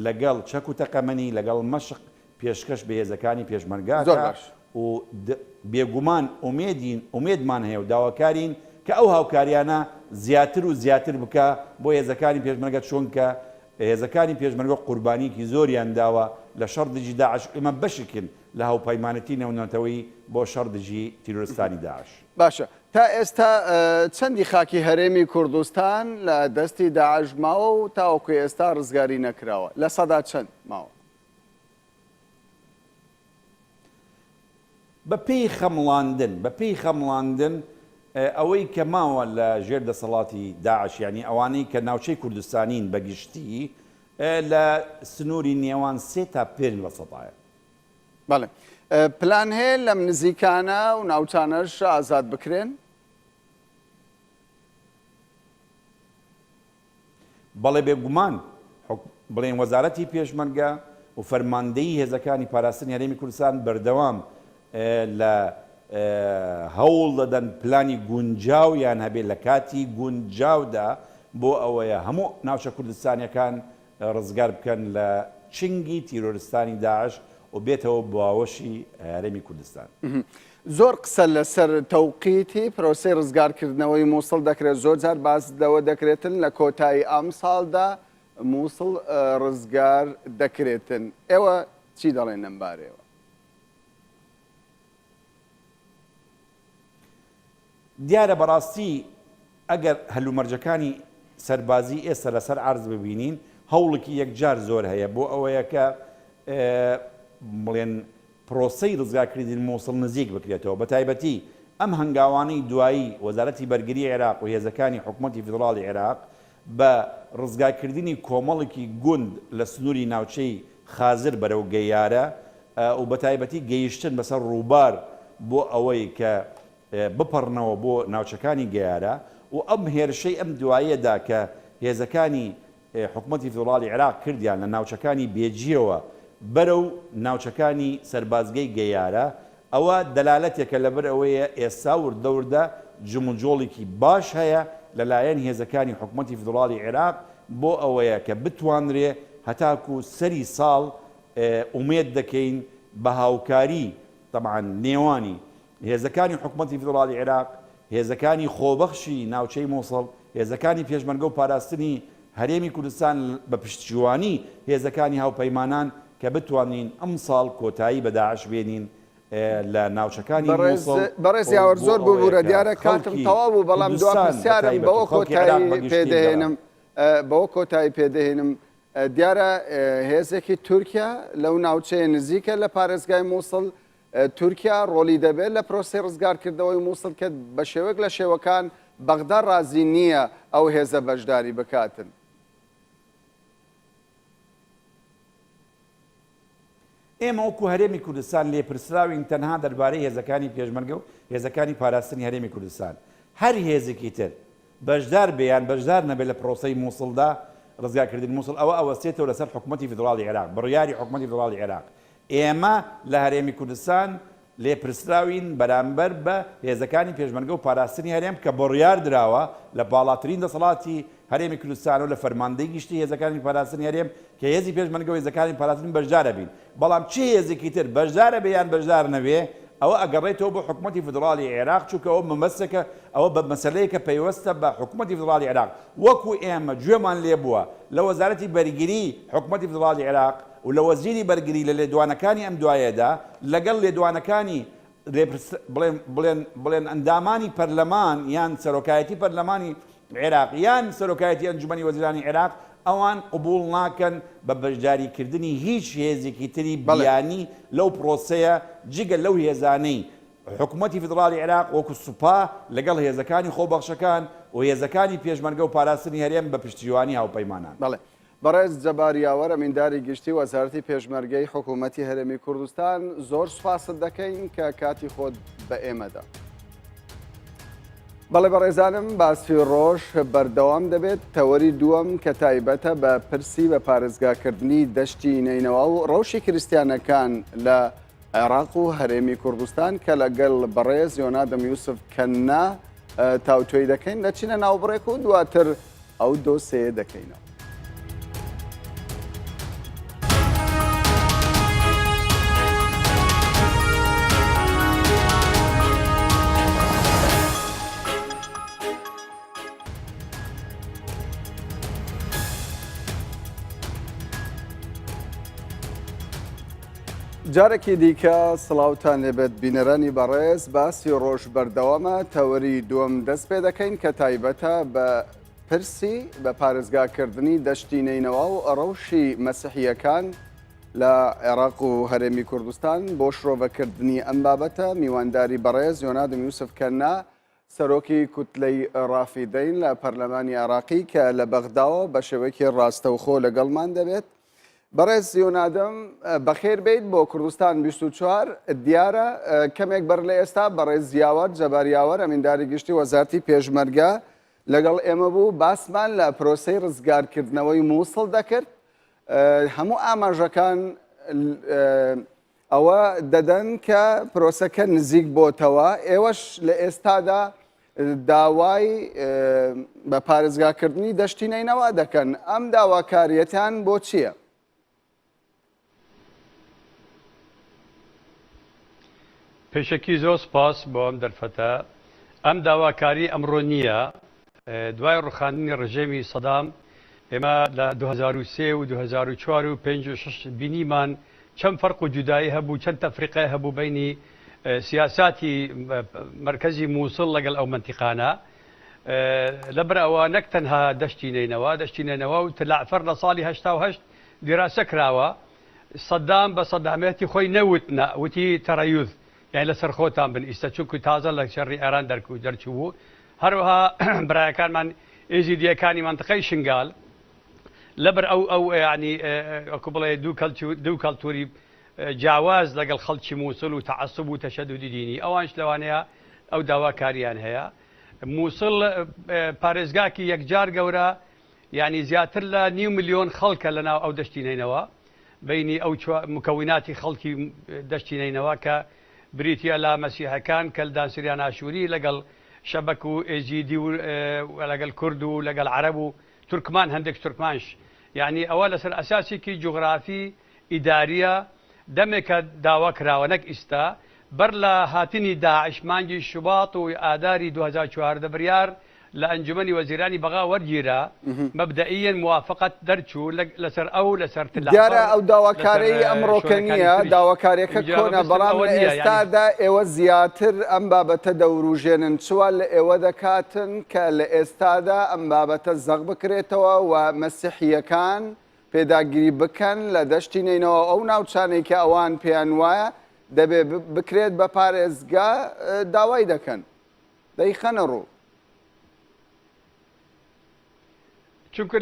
لەگەڵ چەک و تەقەمەنی لەگەڵ مەشق پێشکەش بە هێزەکانی پێشمەرگاکە و بێگومان ئومێدمان هەیە و داواکارین کە ئەو هاوکاریانە زیاتر و زیاتر بکە بۆ هێزەکانی پێشمەرگە چونکە هێزەکانی پێشمەرگە قوربانیکی زۆریان داوە لە شەڕ دژی داعش ئێمە بەشکن لە هاوپەیمانەتی نێونەتەوەی بۆ شەڕ دژی تیرۆریستانی داعش. باشە تا ئێستا چەندی خاکی هەرێمی کوردستان لە دەستی داعش ماوە و تاوەکو ئێستا ڕزگاری نەکراوە لە سەدا چەند ماوە؟ بەپێی خەمڵاندن ئەوەی کە ماوە لە ژێر دەسەڵاتی داعش ینی ئەوانەی کە ناوچەی کوردستانین بەگشتی لە سنووری نێوان 3 تا 5 لە سەدایە. بەڵێ پلان هەیە لەم نزیکانە و ناوچانەش ئازاد بکرێن؟ بەڵێ بێگومان بڵێن وەزارەتی پێشمەرگە و فەرماندەیی هێزەکانی پاراستنی هەرێمی کوردستان بەردەوام لە هەوڵ دەدەن پلانی گونجاویان هەبێت لە کاتی گونجاودا بۆ ئەوەیە هەموو ناوچە کوردستانیەکان ڕزگار بکەن لە چنگی تیرۆریستانی داعش و بێتەوە باوەشی هەرێمی کوردستان. زۆر قسە لەسەر تەوقیتی پرۆسەی ڕزگارکردنەوەی مووسڵ دەکرێت زۆر جار باس لەوە دەکرێتن لە کۆتایی ئەم ساڵدا مووسڵ ڕزگار دەکرێتن ئێوە چی دەڵێن لەمبارەوە؟ دیارە بەڕاستی ئەگەر هەلومەرجەکانی سەربازی ئێستا لەسەر عرض ببینین هەوڵێکی یەکجار زۆر هەیە بۆ ئەوەیە کە بڵێن پرۆسەی ڕزگارکردنی مووسڵ نزیک بکرێتەوە بە تایبەتی ئەم هەنگاوانەی دوایی وەزارەتی بەرگری عێراق و هێزەکانی حکوومەتی فیدراڵی عێراق بە ڕزگارکردنی کۆمەڵێکی گوند لە سنووری ناوچەی خازر بەرەو گەیارە و بە تایبەتی گەیشتن بەسەر ڕووبار بۆ ئەوەی کە بپەڕنەوە بۆ ناوچەکانی گەیارە و ئەم هێرشەی ئەم دوایەدا کە هێزەکانی حکوومەتی فیدراڵی عێراق کردیان لە ناوچەکانی بێجیەوە بەرەو ناوچەکانی سەربازگەی گەیارە ئەوە دەلالەتێکە لەبەر ئەوەیە ئێستا وردەوردە جموجۆڵێکی باش هەیە لەلایەن هێزەکانی حکوومەتی فیدراڵی عێراق بۆ ئەوەیە کە بتوانرێ هەتاکو سەری ساڵ ئومێد دەکەین بە هاوکاری طبعاً نێوانی هێزەکانی حکوومەتی فیدراڵی عێراق هێزەکانی خۆبەخشی ناوچەی مووسڵ هێزەکانی پێشمەرگە و پاراستنی هەرێمی کوردستان بە پشتیوانی هێزەکانی هاوپەیمانان کە بتوانین ئەم ساڵ کۆتایی بە داعش بێنین لە ناوچەکانی مووسڵ بەڕێز یاوەر زۆر ببوورە دیارە کاتم تەواو بوو بەڵام دوا پرسیارم بەوە کۆتایی پێدەهێنم دیارە هێزێکی تورکیا لەو ناوچەیە نزیکە لە پارێزگای مووسڵ تورکیا ڕۆلی دەبێت لە پرۆسی ڕزگارکردەوەی مووسڵ کە بە شێوەیەک لە شێوەکان بەغدا ڕازی نییە ئەو هێزە بەشداری بکاتن. ئێمە وەکو هەرێمی کوردستان لێپرسراوین تەنها دەربارەی هێزەکانی پێشمەرگە و هێزەکانی پاراستنی هەرێمی کوردستان هەر هێزێکی تر بەشدار بێیان بەشدار نەبێت لە پرۆسەی مووسڵدا ڕزگارکردنی مووسڵ ئەوە ئەوەستێتەوە لەسەر حکوومەتی فیدراڵی عێراق بڕیاری حکوومەتی فیدراڵی عێراق. ئێمە لە هەرێمی کوردستان لێپرسراوین بەرامبەر بە هێزەکانی پێشمەرگە و پاراستنی هەرێم کە بڕیار دراوە لە باڵاترین دەسەڵاتی هەرێمی کوردستان و لە فەرماندەی گشتی هێزەکانی پاراستنی هەرێم کە هێزی پێشمەرگە و هێزەکانی پاراستنی بەشدارە بین. بەڵام چی هێزێکی تر بەشدارە بێ یان بەشدار نەبێ ئەوە ئەگەڕێتەوە بۆ حکوومەتی فیدراڵی عێراق چونکە ئەوە مەمەسەکە ئەوە بە مەسەلەیەکە پەیوەستە بە حکوومەتی فیدراڵی عێراق. وەکو ئێمە گوێمان لێ بووە لە وەزارەتی بەرگری حکوومەتی فیدراڵی عێراق و لە وەزیری بەرگری لە لێدوانەکانی ئەم دوایەدا لەگەڵ لێدوانەکانی بڵێن ئەندامانی پەرلەمان یان سەرۆکایەتی پەرلەمانی عێراق یان سەرۆکایەتی ئەنجومەنی وەزیرانی عێراق ئەوان قبول ناکەن بە بەشداریکردنی هیچ هێزێکی تری بیانی لەو پرۆسەیە جگە لەو هێزانەی حکوومەتی فیدراڵی عێراق وەکو سوپا لەگەڵ هێزەکانی خۆبەخشەکان و هێزەکانی پێشمەرگە و پاراستنی هەرێم بە پشتیوانی هاوپەیمانان. بەڕێز جەباریاوە ئەمینداری گشتی وەزارەتی پێشمەرگەی حکوومەتی هەرێمی کوردستان زۆر سوپاست دەکەین کە کاتی خۆت بە ئێمەدا. بەڵێ بەڕێزانم باسی ڕۆژ بەردەوام دەبێت تەوەری دووەم کە تایبەتە بە پرسی بە پارێزگاکردنی دەشتی نینەوە و ڕەوشی کریسیانەکان لە عێراق و هەرێمی کوردستان کە لەگەڵ بەڕێز یۆنادەم یوسف کەننا تاوتوێی دەکەین دەچینە ناوبڕێک و دواتر ئەو دۆسەیە دەکەینەوە. جارێکی دیکە سڵاوتان لێبێت بینەرانی بەڕێز باسی ڕۆژ بەردەوامە تەوەری دووەم دەست پێ دەکەین کە تایبەتە بە پرسی بە پارێزگاکردنی دەشتی نینەوە و ڕەوشی مەسیحیەکان لە عێراق و هەرێمی کوردستان بۆ شرۆڤەکردنی ئەم بابەتە میوانداری بەڕێز یۆنادەم یوسف کەننا سەرۆکی کوتلەی ڕافیدەین لە پەرلەمانی عێراقی کە لە بەغداوە بە شێوەیەکی ڕاستەوخۆ لەگەڵمان دەبێت. بەڕێز یۆنادەم بەخێر بیت بۆ کوردستان 24 دیارە کەمێک بەر لە ئێستا بەڕێز یاوەر جەباریاوەر ئەمینداری گشتی وەزارەتی پێشمەرگە لەگەڵ ئێمە بوو باسمان لە پرۆسەی ڕزگارکردنەوەی مووسڵ دەکرد. هەموو ئاماژەکان ئەوە دەدەن کە پرۆسەکە نزیک بۆتەوە ئێوەش لە ئێستادا داوای بە پارێزگاکردنی دەشتی نینەوە دەکەن. ئەم داواکاریەتان بۆ چییە؟ پێشەکی زۆر سپاس بۆ ئەم دەرفەتە. ئەم داواکاری ئەمڕۆ نییە. دوای ڕوخاندنی ڕژێمی سەدام ئێمە لە 2003 و 2004 و 5 بینیمان چەند فەرق و جودایی هەبوو چەند تەفریقە هەبوو بینی سیاساتی مرکزی مووسڵ لەگەڵ ئەو منتیقانە. لەبەر ئەوە نەک تەنها دەشتی نینەوە و تلعفەر لە ساڵی 88 دیراسە کراوە. سەدام بە سەدامەتی خۆی نەوتنە وتی تەڕەیوز یعنی لەسەر خۆتان بن ئیستا چونکو تازە لە شەڕی ئێران دەرچوو بوو. هەروەها برایەکانمان ئێزیدیەکانی منتقەی شنگال لەبەر ئەو ینی ئەکو بڵێ دوو کەڵتوری جیاواز لەگەڵ خەڵکی مووسڵ و تەعەسوب و تەشەدودی دینی ئەوانش لەوانەیە ئەو داواکاریان هەیە. مووسڵ پارێزگاکی یەکجار گەورە ینی زیاتر لە 9 ملیۆن خەڵکە لەناو ئەو دەشتی نینەوە بینی ئەو مکەوناتی خەڵکی دەشتی نینەوە کە بریتە لە مەسیحەکان کە دانسریان ئاشووری لەگەڵ شەبەک و ئێزیدی و لەگەڵ کورد و لەگەڵ عەرەب و تورکمان هەندێک تورکمانش یعنی ئەوە لەسەر ئەساسێکی جوغرافی ئیداریە دەمێکە داوا کراوە نەک ئیستا بەر لە هاتنی داعش مانگی شوباط و ئاداری 2014 بریار لأنجمني وزيراني بغا ورجيرا مبدئيا موافقة درتشو لسر أو لسر دیارە ئەو داواکارەی ئەمڕۆکەنیە داواکاریەکە کۆنە بەڵام لە ئێستادا ئێوە زیاتر ئەم بابەتە دەوروژێنن چوە لە ئێوە دەکاتن کە لە ئێستادا ئەم بابەتە زەق بکرێتەوە و مەسیحیەکان پێداگیری بکەن لە دەشتی نینەوە ئەو ناوچانەی کە ئەوان پێیان وایە دەبێ بکرێت بە پارێزگا داوای دەکەن دەیخەنە ڕوو. چونکە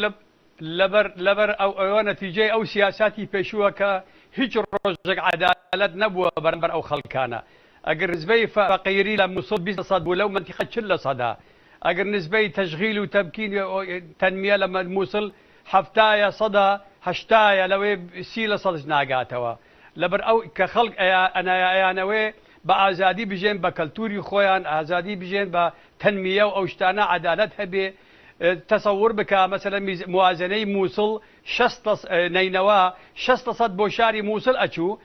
لەبەر ئەوە نەتیجەی ئەو سیاساتی پێشووە کە هیچ ڕۆژێک عەدالەت نەبووە بەرامبەر ئەو خەڵکانە. ئەگەر نسبەی فەقیری لە مووسڵ 20% بوو لەو منتیقە 40%. ئەگەر نسبەی تەشغیل و تەمکین تەنمیە لە مووسڵ 70% لەوێ 30% ناگاتەوە. لەبەر ئەو کە خەڵک ئەیانەوەی بە ئازادی بژێن بە کەلتوری خۆیان ئازادی بژێن بە تەنمیە و ئەو شتانە عەدالەت هەبێ. تصور بکە مەسەلەن موازنەی مووسڵ 60 نینەوە 60% بۆ شاری مووسڵ ئەچوو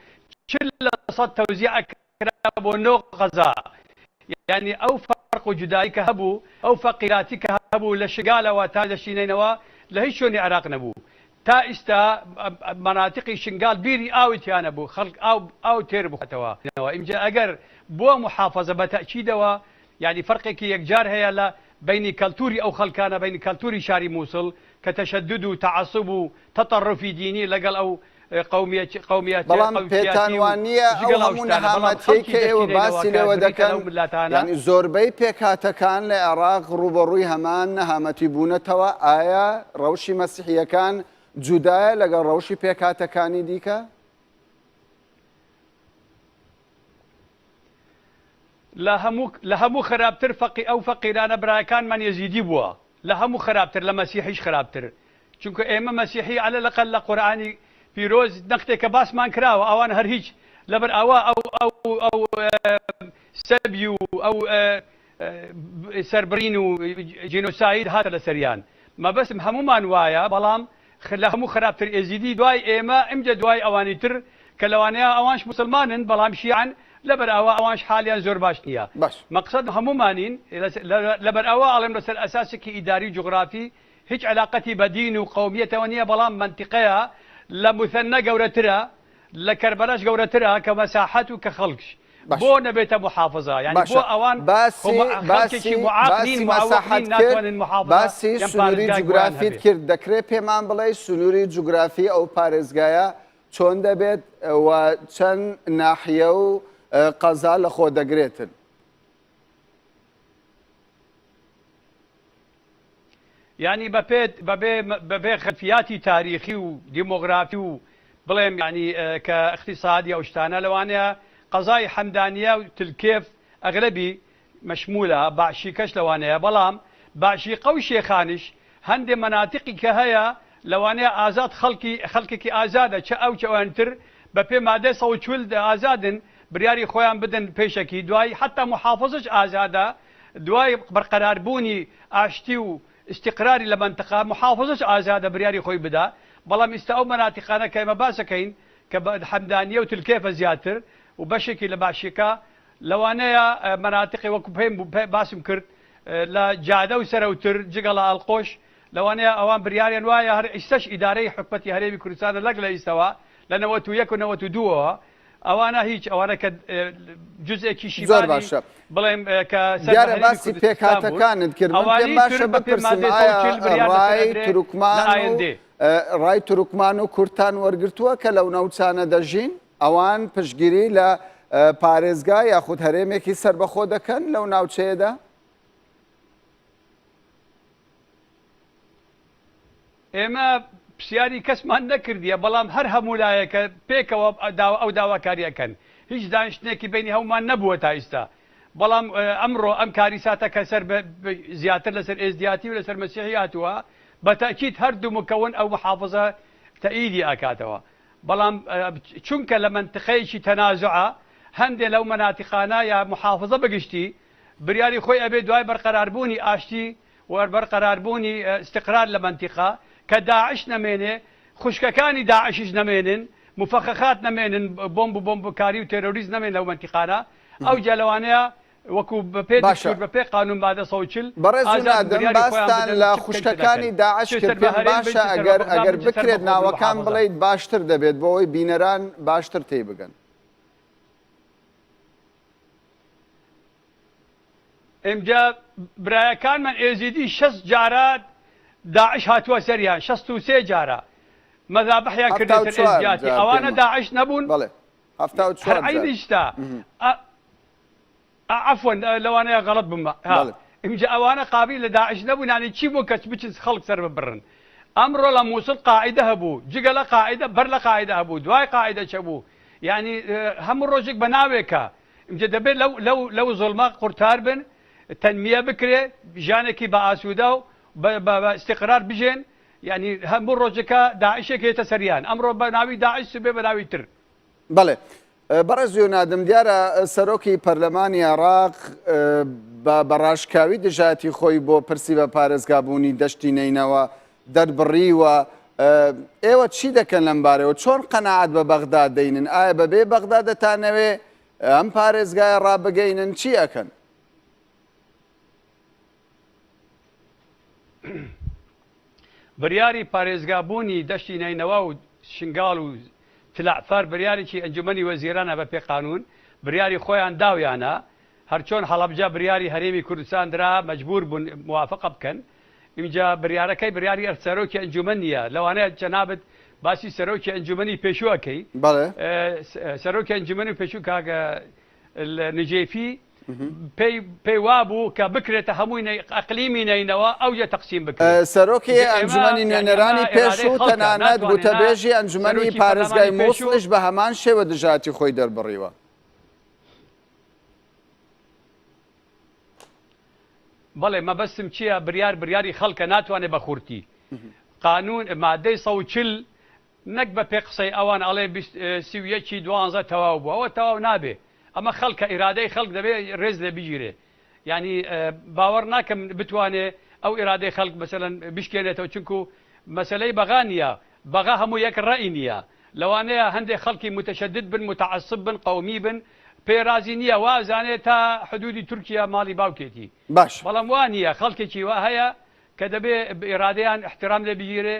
40% تەوزیع کرا بۆ 9 غەزا. یعنی ئەو فەرق و جودایی کە هەبوو ئەو فەقیراتی کە هەبوو لە شگالەوە تا لە شینینەوە لە هیچ شوێنی عێراق نەبوو. تا ئێستا مەناتیقی شنگال بیری ئاویان بوو خەڵک ئاو تێر بخەتەوە. ئینجا ئەگەر بۆ محافەزە بە تەئکیدەوە یعنی فەرقێکی یەکجار هەیە لە بين كالتوري أو خلكانة بين كالتوري شاري مووسڵ كتشدد وتعصب وتطرف ديني لقل أو قوميات بەڵام پێتانوانیە ئەو هەموو نەهامەتەی کە ئێوە باسی لێوە دەکەن یعنی زۆربەی پێکهاتەکان لە عێراق ڕوبەڕووی هەمان نەهامەتی بوونەتەوە ئایا ڕەوشی مەسیحیەکان جودایە لەگەڵ ڕەوشی پێکهاتەکانی دیکە؟ لە هەموو خراپتر ئەو فەقیرانە برایەکانمان یەزیدی بووە لە هەموو خراپتر لە مەسیحیش خراپتر چونکە ئێمە مەسیحی عەلە لەقەل لە قورئانی پیرۆز نەختێکە باسمان کراوە ئەوان هەر هیچ لەبەر ئەوە ئەو سەبی و ئەو سەربڕین و جینۆساید هاتە لە سەریان مەبەستم هەمومان وایە بەڵام لە هەموو خراپتر ئێزیدی دوای ئێمە ئەمجە دوای ئەوانی تر کە لەوانەیە ئەوانش موسڵمانن بەڵام شیعن لەبەر ئەوە ئەوانش حالیان زۆر باش نییە. مەقسەد هەمومانین لەبەر ئەوە ئاڵێم لەسەر ئەساسێکی ئیداری جوغرافی هیچ علاقەتی بە دین و قەومیەتەوە نییە بەڵام منتیقەیە لە موثەنە گەورەترە لە کەربەلاش گەورەترە کە مەساحەت و کە خەڵکش بۆ نەبێتە محافظە یعنی بۆ ئەوان باسی سنووری جوگرافیت کرد دەکرێت پێمان بڵێ سنووری جوگرافی ئەو پارێزگایە چۆن دەبێت و چەند ناحیە و قەزا لە خۆ دەگرێتن. یعنی بەبێ خەلفیاتی تاریخی و دیمۆغرافی و بڵێم ینی کە اقتصادی ئەو شتانە لەوانەیە قەزای حەمدانیە و تلکێف ئەغلبی مەشمولە باشیکەش لەوانەیە بەڵام باشیقە و شێخانش هەندێک مەناتیقی کە هەیە لەوانەیە ئازاد خەڵکێکی ئازادە چە ئەو چەوانتر بە پێ مادەی 140 ئازادن بریاری خۆیان بدەن پێشەکی دوای حتا محافظش ئازادە دوای بەرقەراربوونی ئاشتی و استقراری لە منتقا محافظش ئازادە بریاری خۆی بدا بەڵام ئێستا ئەو مەناتیقانە کە ئێمە باسەکەین کە حەمدانیە و تلکێفە زیاتر و بەشێکی لە باشیکە لەوانەیە مەناتیقی وەکو پێم باسم کرد لە جادە و سەرەوتر جگەڵە ئەڵقۆش لەوانەیە ئەوان بریاریان وایە هەر ئیستەش ئیدارەی حکومەتی هەرێمی کوردستانە لەک لە ئیستەوە لە 91 و 92ەوە ئەوانە هیچ ئەوانە کە جزئێکی زۆر باشە بڵێم کە دیارە باسی پێکهاتەکانت کرد پێم باشە بپرسم ڕای تورکمان و کورتان وەرگرتووە کە لەو ناوچانە دەژین ئەوان پشتگیری لە پارێزگا یاخود هەرێمێکی سربەخۆ دەکەن لەو ناوچەیەدا؟ ئێمە پرسیاری کەسمان نەکردیە بەڵام هەر هەموو لایەکە پێکەوە ئەو داواکاریەکەن هیچ دانیشتێکی بینی هەمومان نەبووە تا ئێستا بەڵام ئەمڕۆ ئەم کاریساتە کە سەر زیاتر لەسەر ئێزدیاتی و لەسەر مەسیحی هاتووە بەتەکید هەردوو مکەون ئەو محافظە تەئیدی ئاکاتەوە بەڵام چونکە لە منتقەیەکی تەنازوعە هەندێک لەو مەناتیقانە یا محافظە بگشتی بریاری خۆی ئەبێ دوای بەرقەراربوونی ئاشتی و بەرقەراربوونی استقرار لە منتیقە کە داعش نەمێنێ خوشکەکانی داعشیش نەمێنن مفەخەخات نەمێنن بۆمب و بۆمبکاری و تێرۆریزم نەمێن لەو منتیقانە ئەو جەلەوانەیە وەکو بەپێ دەشور بەپێ قانون مادە 140 بەڕێزادەم باستان لە خوشکەکانی داعش کرد پێم باشە ئەگەر بکرێت ناوەکان بڵێیت باشتر دەبێت بۆ ئەوەی بینەران باشتر تێی بگەن. ئێمجا برایەکانمان ئێزیدی 6 جارات داعش هاتووە سەریان 63 جارە مەذابحیان کردێتە ئێزیاتی ئەوانە داعش نەبوون هەر عینیشتا عفوا لەوانەیە غەڵەت بمە ئێمجا ئەوانە قابل لە داعش نەبوون یانی چی بۆ کەس بچن خەڵک سەر ببڕن ئەمڕۆ لە مووسڵ قاعدە هەبوو جگە لە قاعدە بەر لە قاعدە هەبوو دوای قاعدە چە بوو یعنی هەموو ڕۆژێک بە ناوێکە ئێمجا دەبێت لەو زۆڵمە قورتار بن تەنمیە بکرێ ژانێکی بە ئاسوودە و بە استقرار بژێن یعنی هەموو ڕۆژەکە داعشێک هێتە سەریان ئەمڕۆ بە ناوی داعش سبێ بە ناوی تر. بەڵێ بەڕێز یۆنادم دیارە سەرۆکی پەرلەمانی عێراق بە ڕاشکاوی دژاتی خۆی بۆ پرسی بە پارێزگابوونی دەشتی نینەوە دەربڕیوە ئێوە چی دەکەن لەم بارەوە چۆن قەنەعات بە بەغدا دەینن ئایا بەبێ بەغدا دەتانەوێ ئەم پارێزگایە ڕابگەینن چی ئەکەن؟ بڕیاری پارێزگابوونی دەشتی نینەوە و شنگاڵ و تلعفار بڕیارێکی ئەنجومەنی وەزیرانە بە پێ قانون بڕیاری خۆیان داویانە هەرچۆن هەڵەبجا بڕیاری هەرێمی کوردستان درا مەجبور بوون موافقە بکەن اینجا بڕیارەکەی بڕیاری سەرۆکی ئەنجومەن نیە لەوانەیە جەنابەت باسی سەرۆکی ئەنجومەنی پێشووەکەی سەرۆکی ئەنجومەنی پێشوو کاگە نجێفی پێی وابوو کە بکرێتە هەمووی ئەقلیمی نینەوە ئەو یە تەقسیم بکرێت سەرۆکی ئەنجومەنی نوێنەرانی پێشوو تەنانەت گوتەبێژی ئەنجومەنی پارێزگای مووسڵش بە هەمان شێوە دژاتی خۆی دەربڕیوە. بەڵێ مەبەستم چییە بڕیاری خەڵکە ناتوانێت بە خورتی قانون مادەی 140 نەک بە پێ قسەی ئەوان ئەڵێ 31 12 تەواو بوو ئەوە تەواو نابێ ئەمە خەڵکە ئیرادەی خەڵک دەبێت ڕێز لێ بگیرێ ینی باوەڕ ناکەم بتوانێ ئەو ئیرادەی خەڵک مەسەلەن بشکێنێتەوە چونکو مەسلەی بەغا نییە بەغا هەموو یەک ڕەئی نییە لەوانەیە هەندێک خەڵکی متەشەدد بن متعەسب بن قەومی بن پێرازی نییە وازانێت تا حدودی تورکیا ماڵی باوکێتی باش بەڵام وانە خەڵکێکی وا هەیە کە دەبێت ئێرادەیان احترام لێ بگیرێ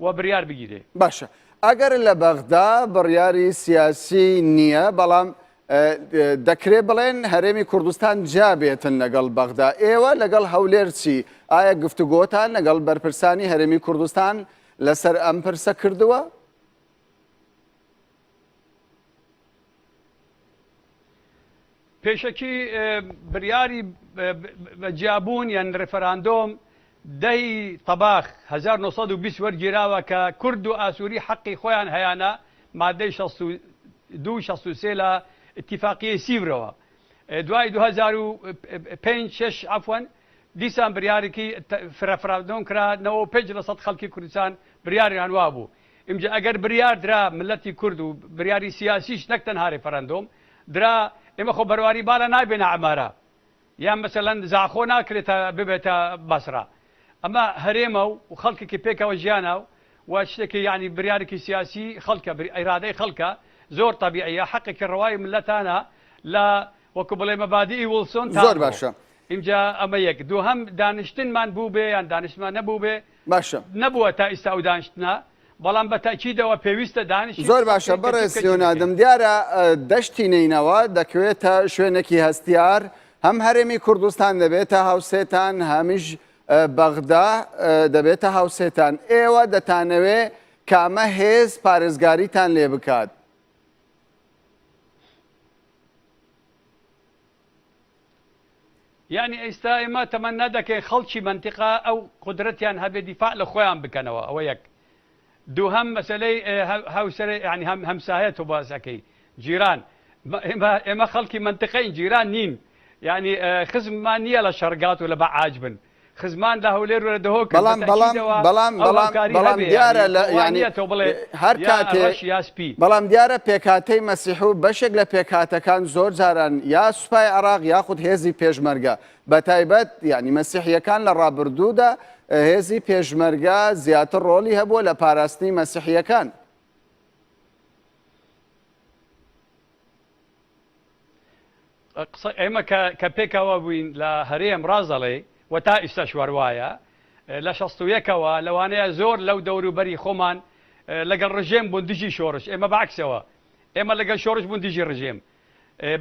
و بڕیار بگیرێ. باشە ئەگەر لە بەغدا بڕیاری سیاسی نییە بەڵام دەکرێت بڵێن هەرێمی کوردستان جابێتن لەگەڵ بەغدا ئێوە لەگەڵ هەولێر چی ئایا گفتوگۆتان لەگەڵ بەرپرسانی هەرێمی کوردستان لەسەر ئەم پرسە کردووە؟ پێشەکی بڕیاری جیابوون یان ڕێفەراندۆم دەی تەباخ 1920 وەرگیراوە کە کورد و ئاسووری حەقی خۆیان هەیەە مادەی 62 لە اتفاقیە سیورەوە دوای 2005 عفوان دیسان بڕیارێکی فرەفراندۆم کرانەوە 5% خەڵکی کوردستان بڕیاریان وا بوو ئیمجا ئەگەر بڕیار درا ملەتی کورد و بڕیاری سیاسیش نەک تەنها ڕێفەراندۆم درا ئێمە خۆ بەرواری باە نابێنە ئەمارە یان مەسەلەن زاخۆ ناکرێتە ببێتە بەسرا ئەمە هەرێمە و خەڵکێکی پێکەوە ژیانە و شتێکی یعنی بڕیارێکی سیاسی خەڵکە ئیرادەی خەڵکە زۆر تەبیعیە حەقێکی ڕەوای ملەتانە لە وەکو بڵێ مەبادیئی وڵسۆن زۆر باشە اینجا ئەمە یەک دووهەم دانیشتنمان بوو بێ یان دانیشتمان نەبوو بێ باشە نەبووە تا ئێستا ئەو دانیشتنە بەڵام بە تاکیدەوە پێویستە دانیشت زۆر باشە بەڕێز یۆنادم دیارە دەشتی نینەوە دەکەوێتە شوێنێکی هەستیار هەم هەرێمی کوردستان دەبێتە هاوسێتان هەمیش بەغدا دەبێتە هاوسێتان ئێوە دەتانەوێ کامە هێز پارێزگاریتان لێ بکات یعنی ئێستا ئێمە تەمەنا دەکەین خەڵکی منتیقا ئەو قودرەتیان هەبێ دیفاع لە خۆیان بکەنەوە ئەوە یەک دووهەم مەسلەی هاوسەر ینی هەمسایەت و باسەکەی جیران ئێمە خەڵکی منتیقەین جیران نین یعنی خزممان نییە لە شەرگات و لە بەعاج بن خزمان لە هەولێر و لە دهۆک بەڵام دیارە هەر کاتێک بەڵام دیارە پێکاتەی مەسیح و بەشێک لە پێکاتەکان زۆر جاران یا سوپای عراق یاخود هێزی پێشمەرگە بە تایبەت ینی مەسیحیەکان لە ڕابردوودا هێزی پێشمەرگە زیاتر ڕۆلی هەبووە لە پاراستنی مەسیحیەکان ئێمە کە پێکەوە بووین لە هەرێم ڕازەڵێ و تا ئێستا شوارواایە لە 61ەوە لەوانەیە زۆر لەو دەوروبەری خۆمان لەگەڵ ڕژێم بوون دژی شۆڕش ئێمە بەعکسەوە ئێمە لەگەڵ شۆڕش بوون دژی ڕژێم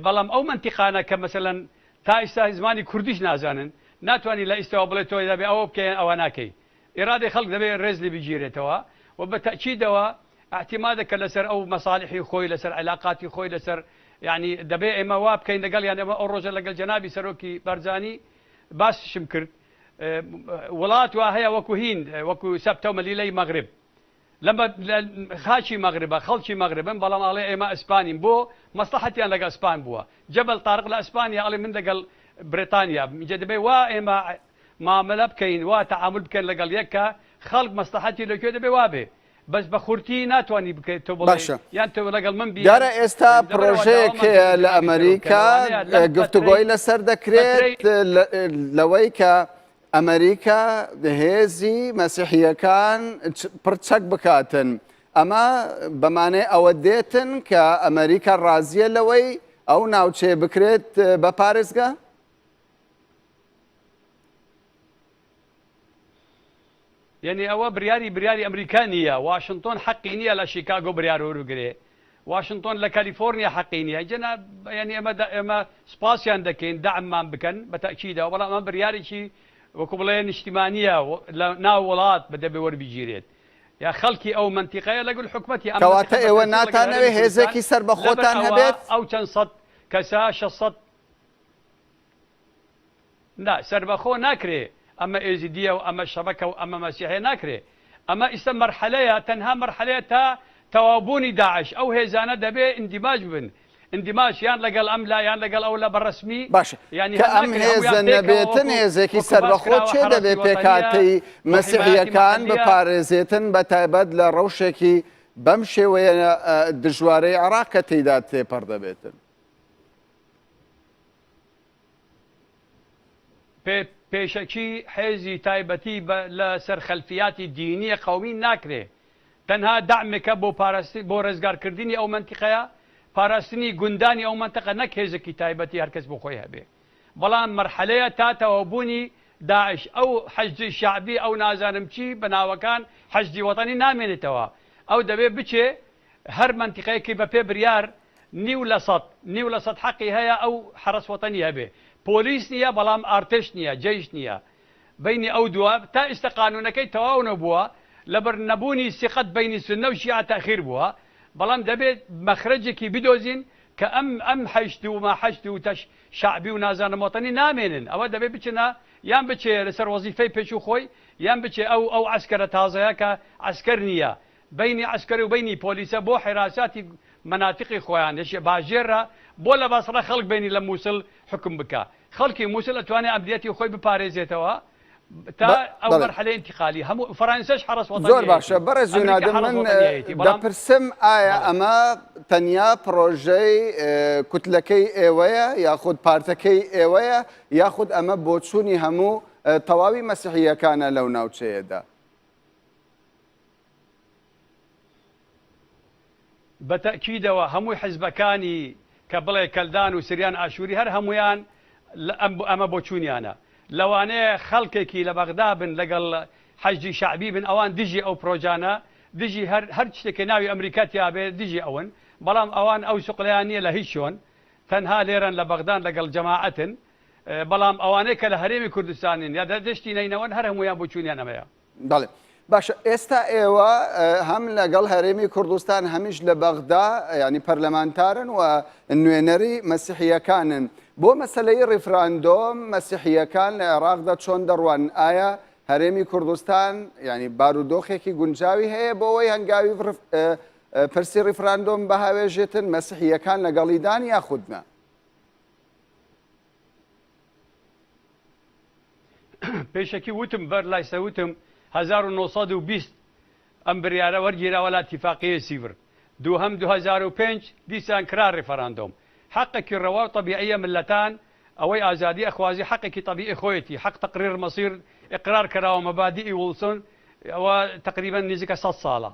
بەڵام ئەو منتیقانە کە مەسەلەن تا ئێستا زمانی کوردیش نازانن ناتوانانی لە ئێستاەوە بڵێت تۆی دەبێ ئەوە بکەین ئەوە ناکەی ئێرادی خەڵک دەبێت ڕێز لێ بگیرێتەوە و بە تەکیدەوە احتیمادەکە لەسەر ئەو مەساڵحی خۆی لەسەر علاقاتی خۆی لەسەر یعنی دەبێ ئێمە وا بکەین لەگەڵ یان ئێمە ئەو ڕۆژە لەگەڵ جەنابی سەرۆکی بەرزانی باسشم کرد وڵات وا هەیە وەکو هین وەکو سەبتە و مەلیلەی مەغرب لەمە خاچی مەغربە خەڵکی مەغربن بەڵام ئاڵێ ئێمە ئەسپانین بۆ مەسلحەتیان لەگەڵ ئەسپان بووە جەبل تارق لە ئەسپانیا ئەڵێ من لەگەڵ برێتانیا اینجا دەبێ وا ئێمە معاملە بکەین وا تەعامل بکەین لەگەڵ یەکە خەڵک مەسلحەتی لەکوێ دەبێ وابێ بەس بە خورتی ناتوانانی بکەیت تۆ بڵێ یان تۆ لەگەڵ من بی دیارە ئێستا پرۆژەیەک لە ئەمریکا گفتوگۆی لەسەر دەکرێت لەوەی کە ئەمریکا هێزی مەسیحیەکان پرچەک بکاتن ئەمە بەمانەی ئەوە دێتن کە ئەمریکا ڕازیە لەوەی ئەو ناوچێ بکرێت بە پارێزگا؟ یعنی ئەوە بریاری ئەمریکا نییە واشنتۆن حەقی نییە لە شیکاگۆ بریار وەرگرێ واشنتۆن لە کالیفۆرنیا حەقی نییە جەنا ینی ئێمە سپاسیان دەکەین دەعممان بکەن بە تەکیدەوە بەڵام ئەمە بریارێکی وەکو بڵێ نیشتیمانیە لە ناو وڵات بەدەبێ وەربگیرێت یا خەڵکی ئەو منتیقەیە لەگەڵ حکومەتی کەواتە ئێوە ناتانەوێ هێزێکی سەر بە خۆتان هەبێت ئەو چەند سەد کەسا 600 سەربەخۆ ناکرێ ئەمە ئێزیدیە و ئەمە شەبەکە و ئەمە مەسیحەیە ناکرێ ئەمە ئیستا مەرحەلەیە تەنها مەرحەلەیە تا تەوابوونی داعش ئەو هێزانە دەبێ ئیندیماج بن اندماج یان لەگەڵ ئەم لا یان لەگەڵ ئەو لە بەڕسمی باش کە ئەم هێزە نەبێتن هێزێکی سەربەخۆ چێ دەبێ پێکاتەی مەسیحیەکان بپارێزێتن بە تایبەت لە ڕەوشێکی بەم شێوەیە دژوارەی عێراق کە تێیدا تێپەڕ دەبێتن پێشەکی حێزی تایبەتی لە سەرخەلفیاتی دینیە قەومی ناکرێ تەنها دعمێکە بۆ ڕێزگارکردنی ئەو منتیقەیە پاراستنی گوندانی ئەو منتەقە نەک هێزێکی تایبەتی هەرکەس بۆ خۆی هەبێ بەڵام مەرحەلەیە تا تەوابوونی داعش ئەو حەجی شعبی ئەو نازانم چی بەناوەکان حەجی وەتانی نامێنێتەوە ئەو دەبێ بچێ هەر منتیقەیەکی بە پێ بریار نیو لە سەد حەقی هەیە ئەو حرەس وەتانی هەبێ پۆلیس نییە بەڵام ئارتش نییە جەیش نییە بینی ئەو دووە تا ئێستا قانونەکەی تەواو نەبووە لەبەر نەبوونی سیقەت بینی سنە و شیعە تەخیر بووە بەڵام دەبێت مەخرەجێکی بدۆزین کە ئەم حەشت و ماحەشت و تەش شعبی و نازانم وەتانی نامێنن ئەوە دەبێت بچنە یان بچێ لەسەر وەزیفەی پێچوو خۆی یان بچێ ئەو عەسکەرە تازەیە کە عەسکەر نییە بینی عەسکەر و بینی پۆلیسە بۆ حیراساتی مناتقی خۆیان دەشێ باژێرە بۆ لە بەسڕە خەڵک بینی لە مووسڵ حکم بکە خەڵکی مووسڵ ئەتوانێت ئەمنیەتی خۆی بپارێزێتەوە تا ئەو مەرحەلەی انتقالی هەموو فەرەنسەش حرەس وەتانی زۆر باشە بەڕێز جونادم من دەپرسم ئایا ئەمە تەنیا پرۆژەی کوتلەکەی ئێوەیە یاخود پارتەکەی ئێوەیە یاخود ئەمە بۆچوونی هەموو تەواوی مەسیحیەکانە لەو ناوچەیەدا بەتەکیدەوە هەمووی حیزبەکانی کە بڵێ کەلدان و سریان ئاشووری هەر هەمویان ئەمە بۆچوونیانە لەوانەیە خەڵکێکی لە بەغدا بن لەگەڵ حەجی شعبی بن ئەوان دژی ئەو پرۆژانە دژی هەر شتێکی ناوی ئەمریکاتی هابێ دژی ئەون بەڵام ئەوان ئەو شوقلیان نییە لە هیچ شۆن تەنها لێرن لە بەغدان لەگەڵ جەماعەتن بەڵام ئەوانەیە کە لە هەرێمی کوردستانین یا دەشتی نینەوەن هەر هەمویان بۆچوونیان ئەمەیە بەڵێ باشە ئێستا ئێوە هەم لەگەڵ هەرێمی کوردستان هەمیش لە بەغدا ینی پەرلەمانتارن و نوێنەری مەسیحیەکانن بۆ مەسلەی ڕیفراندۆم مەسیحیەکان لە عێراقدا چۆن دەڕوان ئایا هەرێمی کوردستان ینی بارودۆخێکی گونجاوی هەیە بۆەوەی هەنگاوی پرسی ڕیفراندۆم بەهاوێژێتن مەسیحیەکان لەگەڵیدان یاخودنا پێشەکی وتم بەر لایسە وتم 1920 ئەم بریارە وەرگیراوە لە ئیتیفاقیە سیڤر دووهەم 2005 دیسان کرا ڕیفراندۆم حقێکی ڕەوا و طبیعیە ملەتان ئەوەی ئازادی ئەخوازی حقێکی طبیعی خۆیەتی حق تقریر مەسیر ئقرار کراوە مەبادیئی وڵسون ئەوە تقریبا نزیکە 100 ساڵە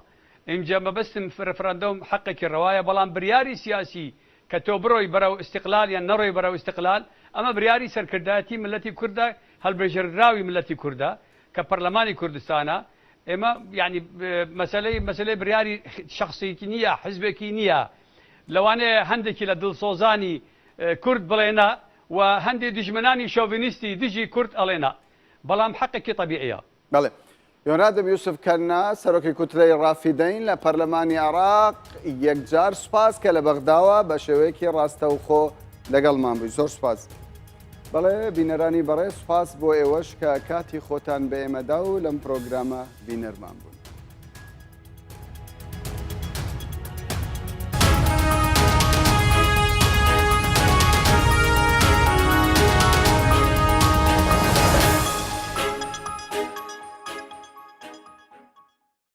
ئینجا مەبەستم ڕیفراندۆم حقێکی ڕەوایە بەڵام بریاری سیاسی کە تۆ بڕۆی بەرەو استقلال یان نەڕۆی بەرەو استقلال ئەمە بریاری سەرکردایەتی ملەتی کوردە هەڵبژێردراوی ملەتی کوردە کە پەرلەمانی کوردستانە ئێمە ینی مەسلەی بریاری شخصیکی نییە حزبێکی نییە لەوانەیە هەندێکی لە دڵسۆزانی کورد بڵێنە و هەندێک دژمنانی شۆڤینیستی دژی کورد ئەڵێنە بەڵام حەقێکی طبیعیە. بەڵێ یۆنادەم یوسف کەرنا سەرۆکی کوتلەی ڕافیدەین لە پەرلەمانی عێراق یەکجار سوپاس کە لە بەغداوە بە شێوەیەکی ڕاستەوخۆ لەگەڵمان بووی. زۆر سوپاس. بەڵێ بینەرانی بەڕێ سوپاس بۆ ئێوەش کە کاتی خۆتان بە ئێمەدا و لەم پرۆگرامە بینەرمان بوون.